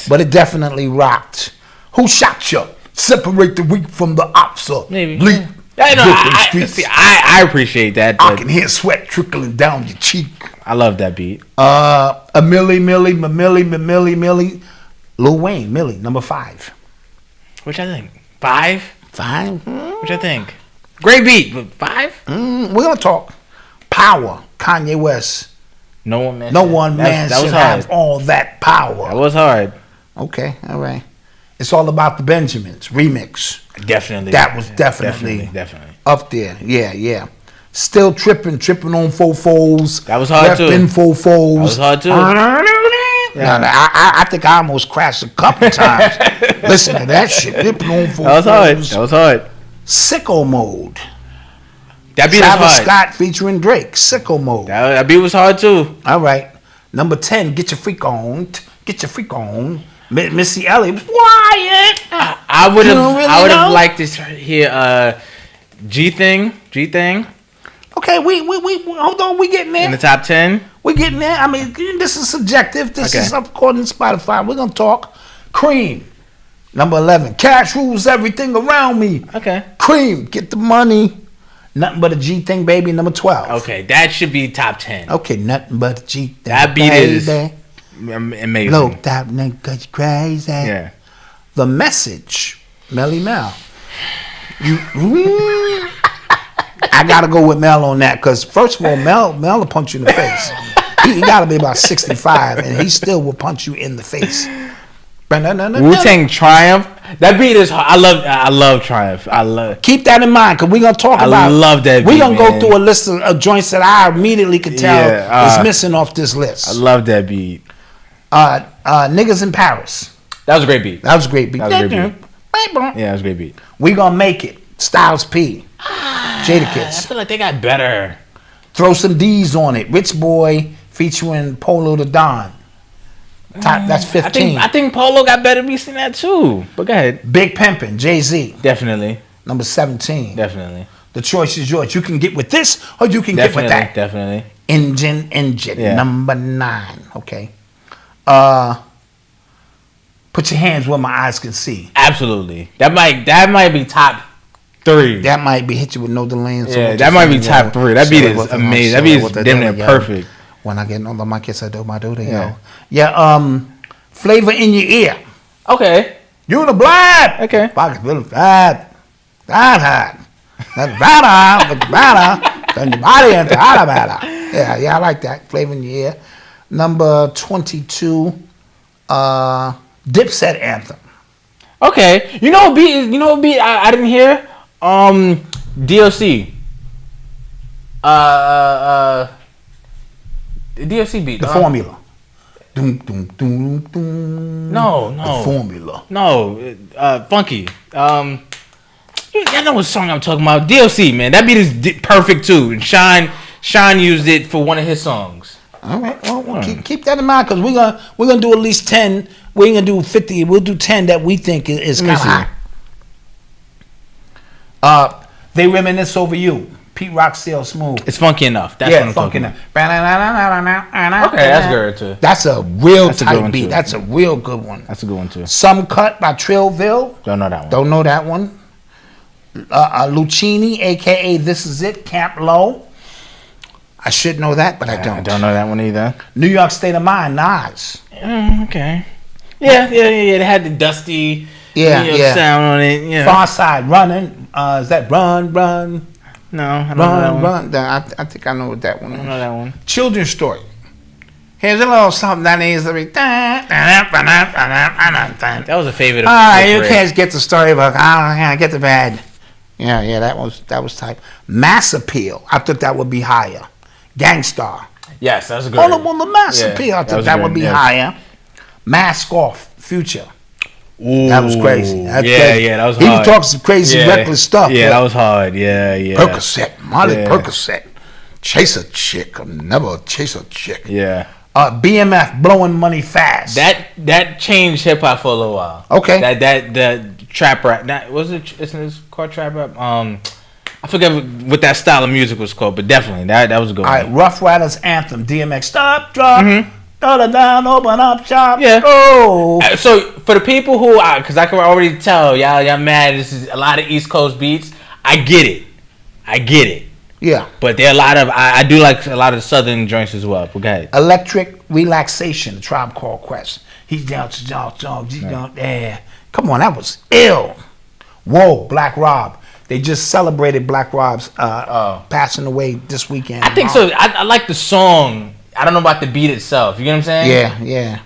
But it definitely rocked. Who shot you? Separate the weak from the opsa. Maybe. Bleep. I appreciate that. I can hear sweat trickling down your cheek. I love that beat. A Millie. Lil Wayne, Millie, number 5. Which I think 5. 5. Which I think great beat, but 5. We're gonna talk. Power, Kanye West. No one man should have all that power. That was hard. Okay, all right. It's all about the Benjamins remix. Definitely. That was definitely up there. Yeah. Still tripping on fofos. That was hard too. Repping fofos. That was hard too. I think I almost crashed a couple times. Listen to that shit. That was hard. That was hard. Sicko Mode. That beat Travis was hard. Scott featuring Drake. Sicko Mode. That beat was hard too. All right. Number 10, Get Your Freak On. Get Your Freak On. Missy Elliott. Wyatt. I would have. Really I would have liked this here. G thing. Okay, we hold on. We getting there In the top 10. We getting there. I mean, this is subjective. This Okay. is according to Spotify. We're gonna talk. Cream. Number 11. Cash rules everything around me. Okay. Cream. Get the money. Nothing but a G thing, baby. Number 12. Okay, that should be top 10. Okay, nothing but a G thing. That beat is amazing. Low top nigga crazy. Yeah. The Message. Melly Mel. I gotta go with Mel on that because first of all, Mel will punch you in the face. He gotta be about 65, and he still will punch you in the face. Wu-Tang Triumph. That beat is hard. I love Triumph. Keep that in mind because we're gonna talk about. I love that beat. We're gonna man. go through a list of joints that I immediately could tell is missing off this list. I love that beat. Niggas in Paris. That was a great beat. That was a great beat. Yeah, that was a great beat. We gonna make it. Styles P. Jadakiss. I feel like they got better. Throw some D's on it. Rich Boy featuring Polo the Don. That's 15. I think Polo got better beats than that too. But go ahead. Big Pimpin', Jay-Z. Definitely. Number 17. Definitely. The choice is yours. You can get with this or you can get with that. Definitely. Engine. Yeah. Number 9. Okay. Put your hands where my eyes can see. Absolutely. That might be top 3. That might be hit you with no delay. Yeah, that might be top 3. That beat is amazing. That beat is damn near perfect. When I get on the mic, yes I do my duty, yo. Yeah, Flavor in Your Ear. Okay. You the blood. Okay. Pockets little bad. That hot. That's better. Turn your body into better. Yeah, I like that. Flavor in Your Ear. Number 22, Dipset Anthem. Okay. You know what beat I didn't hear? DLC. The DLC beat. The Formula. Doom, doom, doom, doom. No. The Formula. No. Funky. I know what song I'm talking about. DLC, man. That beat is perfect too. And Sean used it for one of his songs. All right. Well, keep that in mind because we're gonna do at least 10. We ain't gonna do 50. We'll do 10 that we think is kind of hot. They Reminisce Over You. Pete Rock, CL Smooth. It's funky enough. That's what I'm talking about. Okay, that's good too. That's a real tight beat. That's a real good one. That's a good one too. Some Cut by Trillville. Don't know that one. Don't know that one. Lucchini, aka This Is It, Camp Low. I should know that, but I don't. I don't know that one either. New York State of Mind, Nas. Okay. Yeah. They had the dusty sound on it. Yeah. Far Side, Running. Is that Run? No, I don't know that one. I think I know what that one is. I don't know that one. Children's Story. Here's a little something that needs to be. That was a favorite. All right, you can't get the storybook. I get the bad. Yeah, that was type. Mass Appeal. I thought that would be higher. Gangstar. Yes, that was a good. All on the Mass Appeal. I thought that would be higher. Mask Off. Future. Ooh, that was crazy. That was hard. He was talking some crazy, reckless stuff. Yeah, that was hard. Yeah. Percocet, Molly Percocet. Chase a chick. I'll never chase a chick. Yeah. BMF, Blowing Money Fast. That changed hip hop for a little while. Okay. That trap rap. Isn't it called trap rap? I forget what that style of music was called, but definitely that was a good one. All right, Rough Riders Anthem, DMX. Stop, drop. Throw it down, open up shop. Yeah. Oh. So for the people who, because I can already tell y'all mad. This is a lot of East Coast beats. I get it. Yeah. But there are a lot of I do like a lot of Southern joints as well. But go ahead. Electric Relaxation, Tribe Called Quest. He's down. Yeah. Come on, that was ill. Whoa, Black Rob. They just celebrated Black Rob's passing away this weekend. I think so. I like the song. I don't know about the beat itself. You get what I'm saying? Yeah.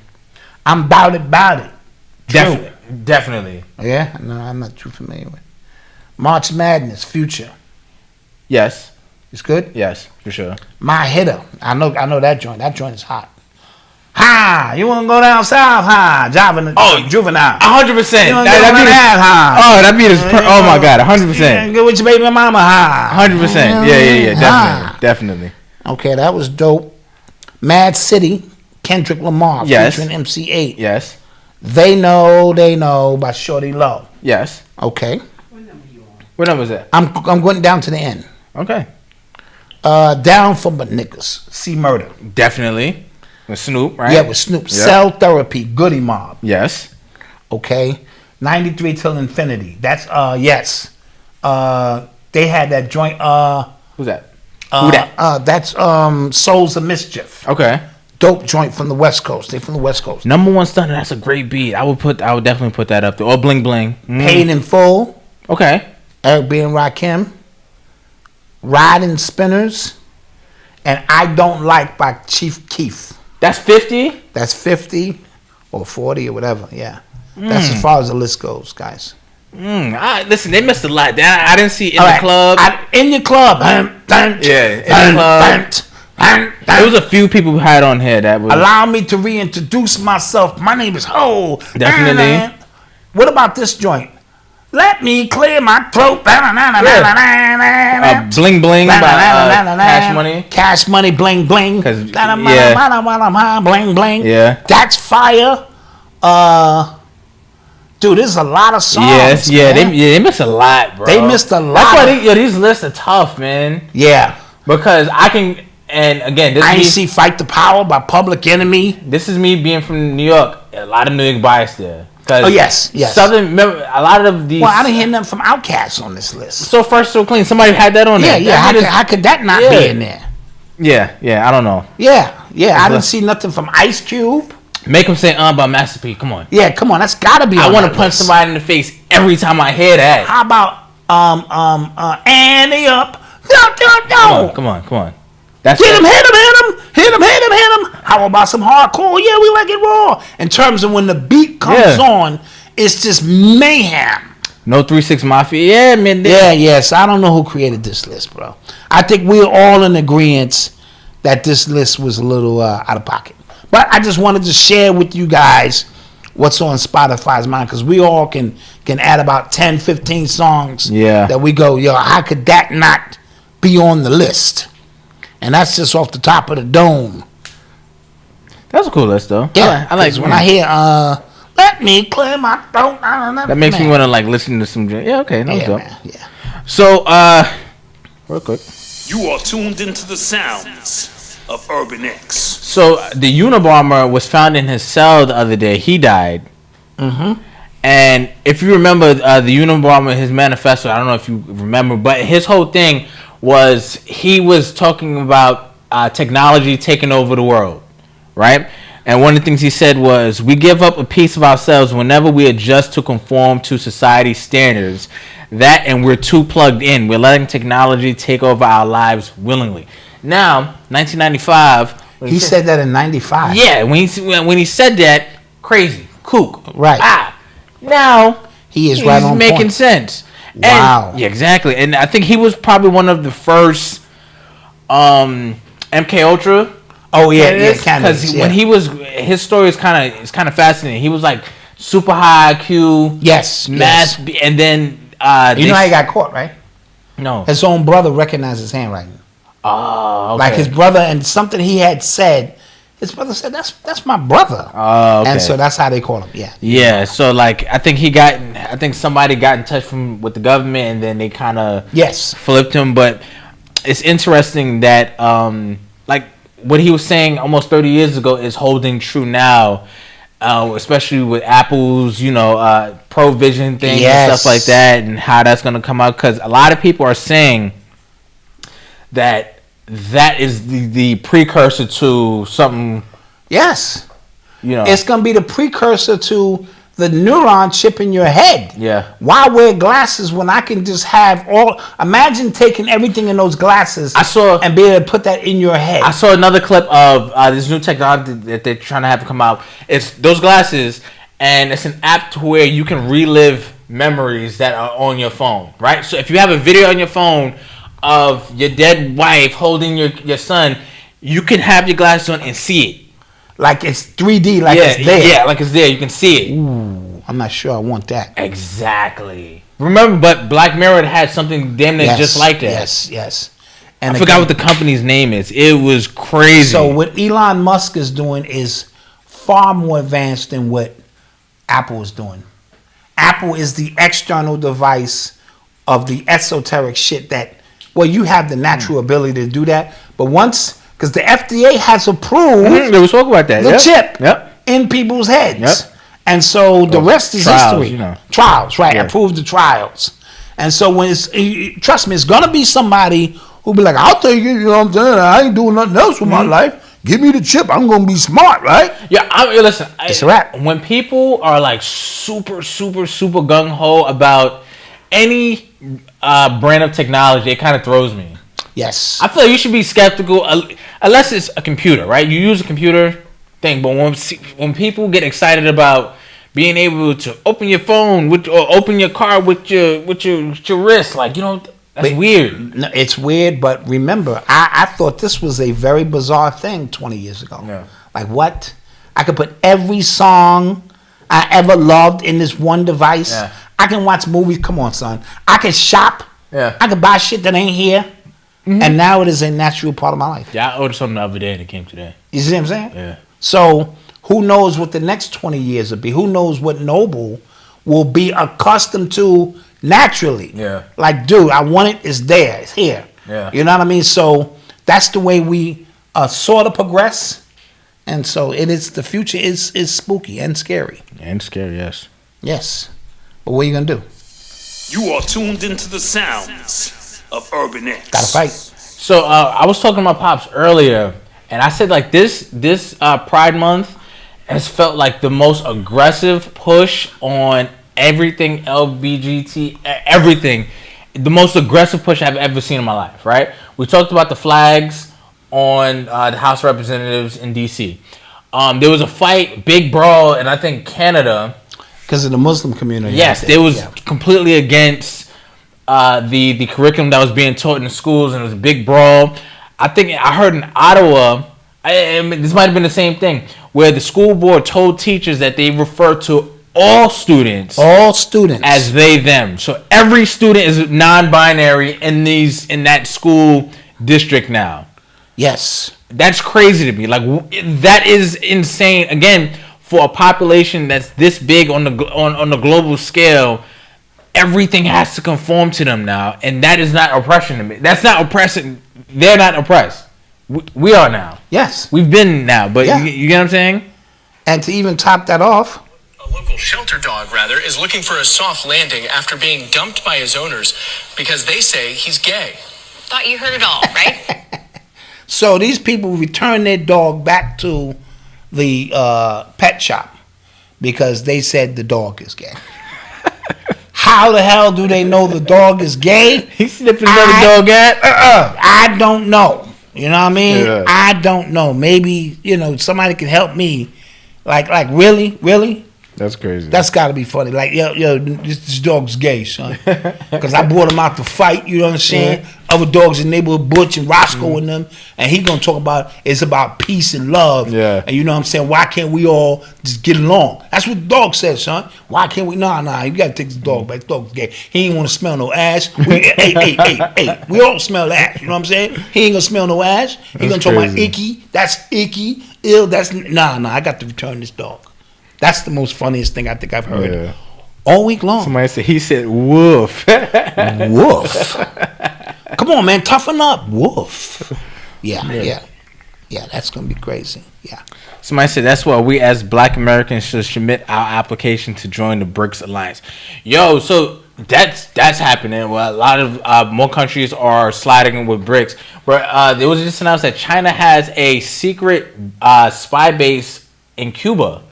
I'm bout it. Definitely. Yeah? No, I'm not too familiar with. March Madness, Future. Yes. It's good? Yes, for sure. My Hitter. I know that joint. That joint is hot. Ha! You want to go down south? Ha! Juvenile. 100%. You want to go down that? Ha! That beat is. Oh my God, 100%. Get with your baby mama. Ha! 100%. Yeah. Definitely. Okay, that was dope. Mad City, Kendrick Lamar featuring MC8. Yes. They know by Shorty Low. Yes. Okay. What number is that? I'm going down to the end. Okay. Down for my niggas. C Murder. Definitely. With Snoop, right? Yeah, with Snoop. Yep. Cell Therapy, Goody Mob. Yes. Okay. 93 Till Infinity. That's yes. They had that joint. Who's that? Who that? That's Souls of Mischief. Okay. Dope joint from the West Coast. They from the West Coast. Number One Stunner. That's a great beat. I would definitely put that up there. Or Bling Bling. Paid in Full. Okay. Eric B. and Rakim. Riding Spinners. And I Don't Like by Chief Keef. That's 50? That's 50 or 40 or whatever. Yeah. That's as far as the list goes, guys. Listen, they missed a lot. I didn't see In the Club. In your club. In the club. There was a few people who had on here that was. Allow me to reintroduce myself. My name is Ho. Definitely. What about this joint? Let me clear my throat. Bling Bling by Cash Money. Cash Money, Bling Bling. Bling Bling. Yeah. That's fire. Dude, there's a lot of songs. Yes, they missed a lot, bro. They missed a lot. That's why these lists are tough, man. Yeah. Because I can, and again, I ain't see Fight the Power by Public Enemy. This is me being from New York. A lot of New York bias there. Oh yes. Southern, remember, a lot of these. Well, I didn't hear nothing from Outkast on this list. So Fresh, So Clean. Somebody had that on there. Yeah. How could that not be in there? Yeah. I don't know. Yeah. I didn't see nothing from Ice Cube. Make them say by Master P. Come on. Yeah, come on. That's gotta be. I want to punch somebody in the face every time I hear that. How about Annie Up? No. Come on. That's hit him. How about some hardcore? Yeah, we like it raw. In terms of when the beat comes on, it's just mayhem. No 3-6 Mafia. Yeah, man. Yes. I don't know who created this list, bro. I think we're all in agreement that this list was a little out of pocket. But I just wanted to share with you guys what's on Spotify's mind, because we all can add about 10, 15 songs that we go, how could that not be on the list? And that's just off the top of the dome. That's a cool list, though. Yeah, I like when I hear let me clear my throat. That makes me want to listen to some. Yeah, okay, that was dope. Man, yeah. So, real quick. You are tuned into the sounds of Urban X. So the Unabomber was found in his cell the other day. He died. Mm-hmm. And if you remember the Unabomber, his manifesto, I don't know if you remember, but his whole thing was he was talking about technology taking over the world, right? And one of the things he said was, we give up a piece of ourselves whenever we adjust to conform to society's standards. That and we're too plugged in. We're letting technology take over our lives willingly. Now, 1995. He said that in 95. Yeah, when he said that, crazy, kook. Right. Now, he's right on making point. sense. Wow. And, yeah, exactly. And I think he was probably one of the first MK Ultra. Oh yeah, because when he was, his story is kind of fascinating. He was like super high IQ, math, and then you know how he got caught, right? No, his own brother recognized his handwriting. Oh, okay. Like his brother, and something he had said, his brother said, "That's my brother." Oh, okay. And so that's how they call him. Yeah. Yeah. So like, I think somebody got in touch with the government, and then they kind of flipped him. But it's interesting that like what he was saying almost 30 years ago is holding true now, especially with Apple's ProVision thing and stuff like that, and how that's going to come out. Because a lot of people are saying that is the precursor to something. Yes. It's going to be the precursor to the neuron chip in your head. Yeah. Why wear glasses when I can just have imagine taking everything in those glasses and be able to put that in your head. I saw another clip of this new technology that they're trying to have come out. It's those glasses, and it's an app to where you can relive memories that are on your phone, right? So if you have a video on your phone of your dead wife holding your son, you can have your glasses on and see it. Like it's 3D, like it's there. Yeah, like it's there. You can see it. Ooh, I'm not sure I want that. Exactly. Remember, but Black Mirror had something damn near just like that. Yes. And I forgot what the company's name is. It was crazy. So what Elon Musk is doing is far more advanced than what Apple is doing. Apple is the external device of the esoteric shit that, well, you have the natural ability to do that, but once, because the FDA has approved they were talking about that. the chip in people's heads. And so the rest is trials, history. Trials, right. Approved the trials. And so when it's, trust me, it's going to be somebody who'll be like, I'll take it, you know what I'm saying? I ain't doing nothing else with my life. Give me the chip. I'm going to be smart, right? Yeah, listen. It's a wrap. When people are like super gung-ho about any brand of technology, it kind of throws me. Yes. I feel like you should be skeptical unless it's a computer, right? You use a computer thing, but when people get excited about being able to open your phone or open your car with your wrist, like, you know, that's weird. No, it's weird, but remember, I thought this was a very bizarre thing 20 years ago. Yeah. Like what? I could put every song I ever loved in this one device. Yeah. I can watch movies. Come on, son. I can shop. Yeah. I can buy shit that ain't here. And now it is a natural part of my life. Yeah, I ordered something the other day and it came today. You see what I'm saying? Yeah. So who knows what the next 20 years will be? Who knows what Noble will be accustomed to naturally? Yeah. Like, dude, I want it. It's there. It's here. Yeah. You know what I mean? So that's the way we sort of progress. And so it is. The future is spooky and scary. And scary, yes. Yes. But what are you going to do? You are tuned into the sounds of Urban X. Gotta fight. So I was talking to my pops earlier, and I said like this Pride Month has felt like the most aggressive push on everything LGBT, everything. The most aggressive push I've ever seen in my life. Right? We talked about the flags on the House of Representatives in D.C. There was a fight, big brawl, and I think Canada. Because of the Muslim community. Yes, they was completely against the curriculum that was being taught in the schools, and it was a big brawl. I think I heard in Ottawa, this might have been the same thing, where the school board told teachers that they refer to all students as they, them. So every student is non-binary in that school district now. Yes. That's crazy to me. Like, that is insane. Again, for a population that's this big on the global scale, everything has to conform to them now, and that is not oppression to me. That's not oppressing. They're not oppressed. We are now. Yes. We've been now, but you get what I'm saying? And to even top that off, a local shelter dog, is looking for a soft landing after being dumped by his owners because they say he's gay. Thought you heard it all, right? So these people return their dog back to the pet shop because they said the dog is gay. How the hell do they know the dog is gay? He's sniffing another dog at? I don't know. You know what I mean? Yeah. I don't know. Maybe, somebody can help me. Like, really? That's crazy. That's got to be funny. Like, yo, this dog's gay, son. Because I brought him out to fight, you know what I'm saying? Yeah. Other dogs in the neighborhood, Butch and Roscoe and them. And he going to talk about, it's about peace and love. Yeah. And you know what I'm saying? Why can't we all just get along? That's what the dog says, son. Why can't we? Nah, you got to take the dog back. The dog's gay. He ain't want to smell no ash. Hey. We all smell ash, you know what I'm saying? He ain't going to smell no ash. He going to talk about icky. That's icky. Ill. That's, nah, I got to return this dog. That's the most funniest thing I think I've heard all week long. Somebody said, he said, woof. Woof. Come on, man, toughen up. Woof. Yeah, that's going to be crazy. Yeah. Somebody said, that's why we as Black Americans should submit our application to join the BRICS Alliance. Yo, so that's happening. Well, a lot of more countries are sliding in with BRICS. But it was just announced that China has a secret spy base in Cuba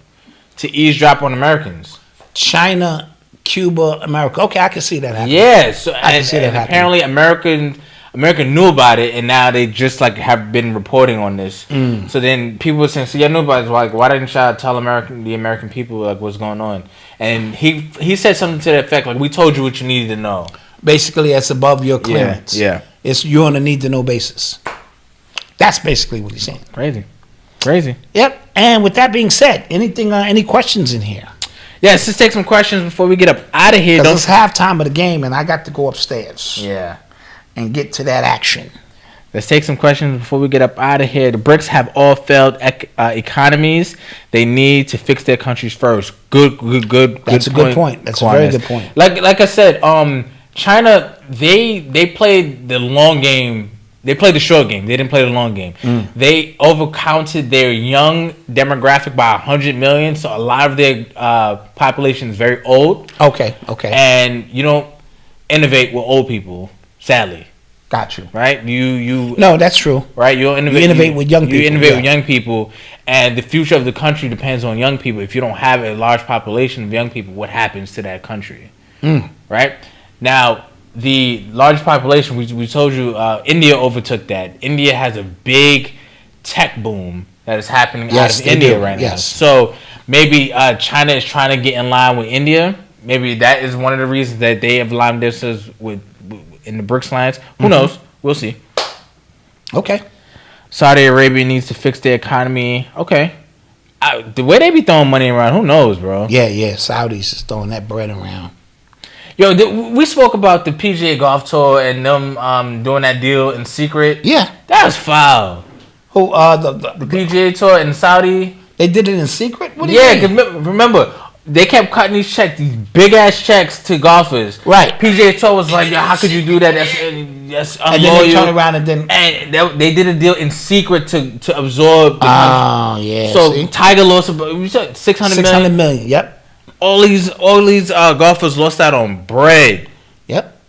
to eavesdrop on Americans. China, Cuba, America. Okay, I can see that happening. Yeah, so I can see that happening. Apparently America knew about it, and now they just have been reporting on this. So then people were saying, "So yeah, nobody's like, why didn't y'all tell the American people what's going on?" And he said something to the effect like, "We told you what you needed to know." Basically, it's above your clearance. Yeah. You're on a need to know basis. That's basically what he's saying. Crazy. Crazy. Yep. And with that being said, any questions in here? Yes, let's take some questions before we get up out of here. Because it's halftime of the game, and I got to go upstairs. Yeah. And get to that action. Let's take some questions before we get up out of here. The BRICS have all failed economies. They need to fix their countries first. Good. That's a good point. That's a very good point. Like I said, China, they played the long game. They played the short game. They didn't play the long game. They overcounted their young demographic by 100 million. So a lot of their population is very old. Okay. And you don't innovate with old people, sadly. Got you. Right? You. No, that's true. Right? You innovate with young people. You innovate with young people, and the future of the country depends on young people. If you don't have a large population of young people, what happens to that country? Right? Now, the large population, we told you, India overtook that. India has a big tech boom that is happening out of India right now. So maybe China is trying to get in line with India. Maybe that is one of the reasons that they have aligned themselves with in the BRICS lines. Who knows? We'll see. Okay. Saudi Arabia needs to fix their economy. Okay. The way they be throwing money around, who knows, bro? Yeah. Saudis is throwing that bread around. Yo, we spoke about the PGA Golf Tour and them doing that deal in secret. Yeah. That was foul. Who? The PGA Tour in Saudi. They did it in secret? What do you mean? Remember, they kept cutting these checks, these big-ass checks to golfers. Right. PGA Tour was like, how could you do that? That's unloyal. And then they turned around and then... And they did a deal in secret to absorb the country. Yeah. So see? Tiger lost about $600 million, yep. All these golfers lost out on bread. Yep.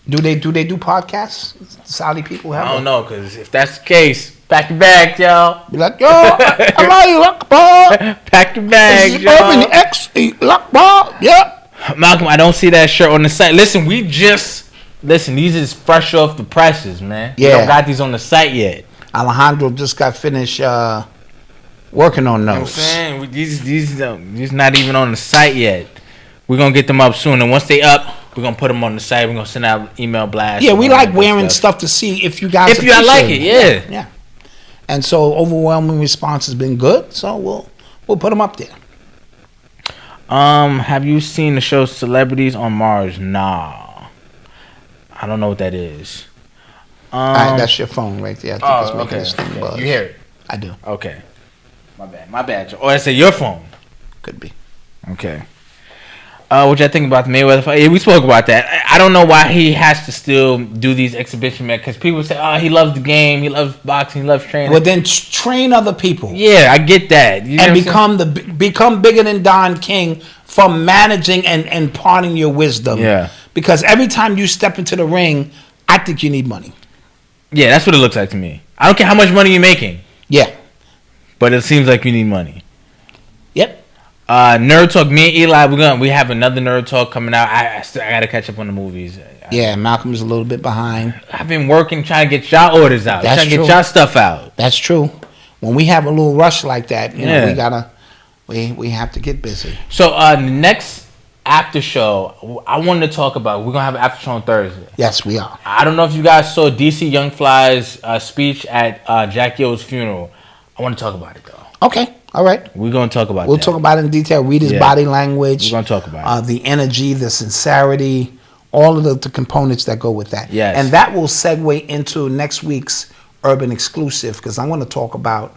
Do they do podcasts? Saudi people have. I don't know, because if that's the case, pack your bags, y'all. Be like, yo, Allahu Akbar. Pack your bags, y'all. Urban X Akbar. Yep. Malcolm, I don't see that shirt on the site. Listen, these is fresh off the presses, man. Yeah. We don't got these on the site yet. Alejandro just got finished working on those. You know what I'm saying? These not even on the site yet. We're going to get them up soon. And once they up, we're going to put them on the site. We're going to send out email blasts. Yeah, we like wearing stuff to see if you guys If you like it, yeah. Yeah. And so overwhelming response has been good. So we'll put them up there. Have you seen the show Celebrities on Mars? Nah. I don't know what that is. All right, that's your phone right there. I think it's making this thing buzz. You hear it? I do. Okay. My bad. Or I say your phone. Could be. Okay. What y'all think about the Mayweather fight? Yeah, we spoke about that. I don't know why he has to still do these exhibition matches, because people say, he loves the game, he loves boxing, he loves training. Well, then train other people. Yeah, I get that. You know and become bigger than Don King from managing and imparting your wisdom. Yeah. Because every time you step into the ring, I think you need money. Yeah, that's what it looks like to me. I don't care how much money you're making. Yeah. But it seems like you need money. Yep. Nerd Talk. Me and Eli, we have another Nerd Talk coming out. I got to catch up on the movies. Yeah, Malcolm's a little bit behind. I've been working trying to get y'all orders out. That's trying to true. get y'all stuff out. That's true. When we have a little rush like that, you know, we have to get busy. So the next after show, I wanted to talk about. We're gonna have an after show on Thursday. Yes, we are. I don't know if you guys saw DC Young Fly's speech at Jack Yo's funeral. I want to talk about it though. Okay. All right. We're going to talk about We'll talk about it in detail. Read his body language. We're going to talk about it. The energy, the sincerity, all of the components that go with that. Yes. And that will segue into next week's Urban Exclusive, because I want to talk about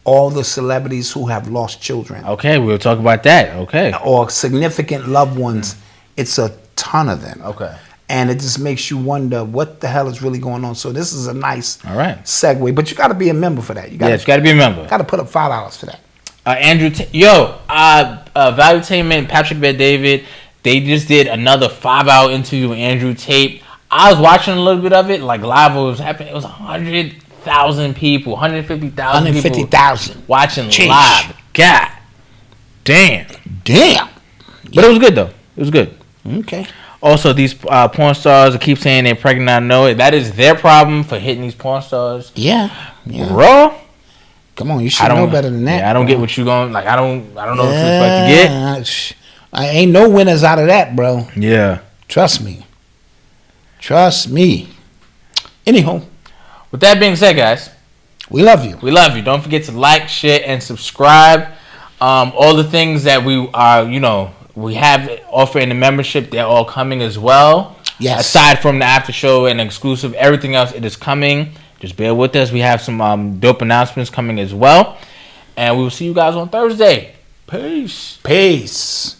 all the celebrities who have lost children. Okay, we'll talk about that. Okay. Or significant loved ones. It's a ton of them. Okay. And it just makes you wonder what the hell is really going on. So this is a nice segue. But you got to be a member for that. You got to be a member. Got to put up $5 for that. Andrew, Valuetainment, Patrick Bet-David, they just did another 5-hour interview with Andrew Tate. I was watching a little bit of it, like live. What was happening? It was 100,000 people, 150,000 people watching live. God damn. But it was good though. It was good. Okay. Also, these porn stars keep saying they're pregnant. I know it. That is their problem for hitting these porn stars. Yeah. Bro. Come on, you should know better than that. Yeah, I don't get what you going. Like, I don't know what you expect to get. I ain't no winners out of that, bro. Yeah. Trust me. Anyhow. With that being said, guys, We love you. We love you. Don't forget to like, share, and subscribe. All the things that we are, we have offering the membership, they're all coming as well. Yes. Aside from the after show and exclusive, everything else, it is coming. Just bear with us. We have some dope announcements coming as well. And we will see you guys on Thursday. Peace. Peace.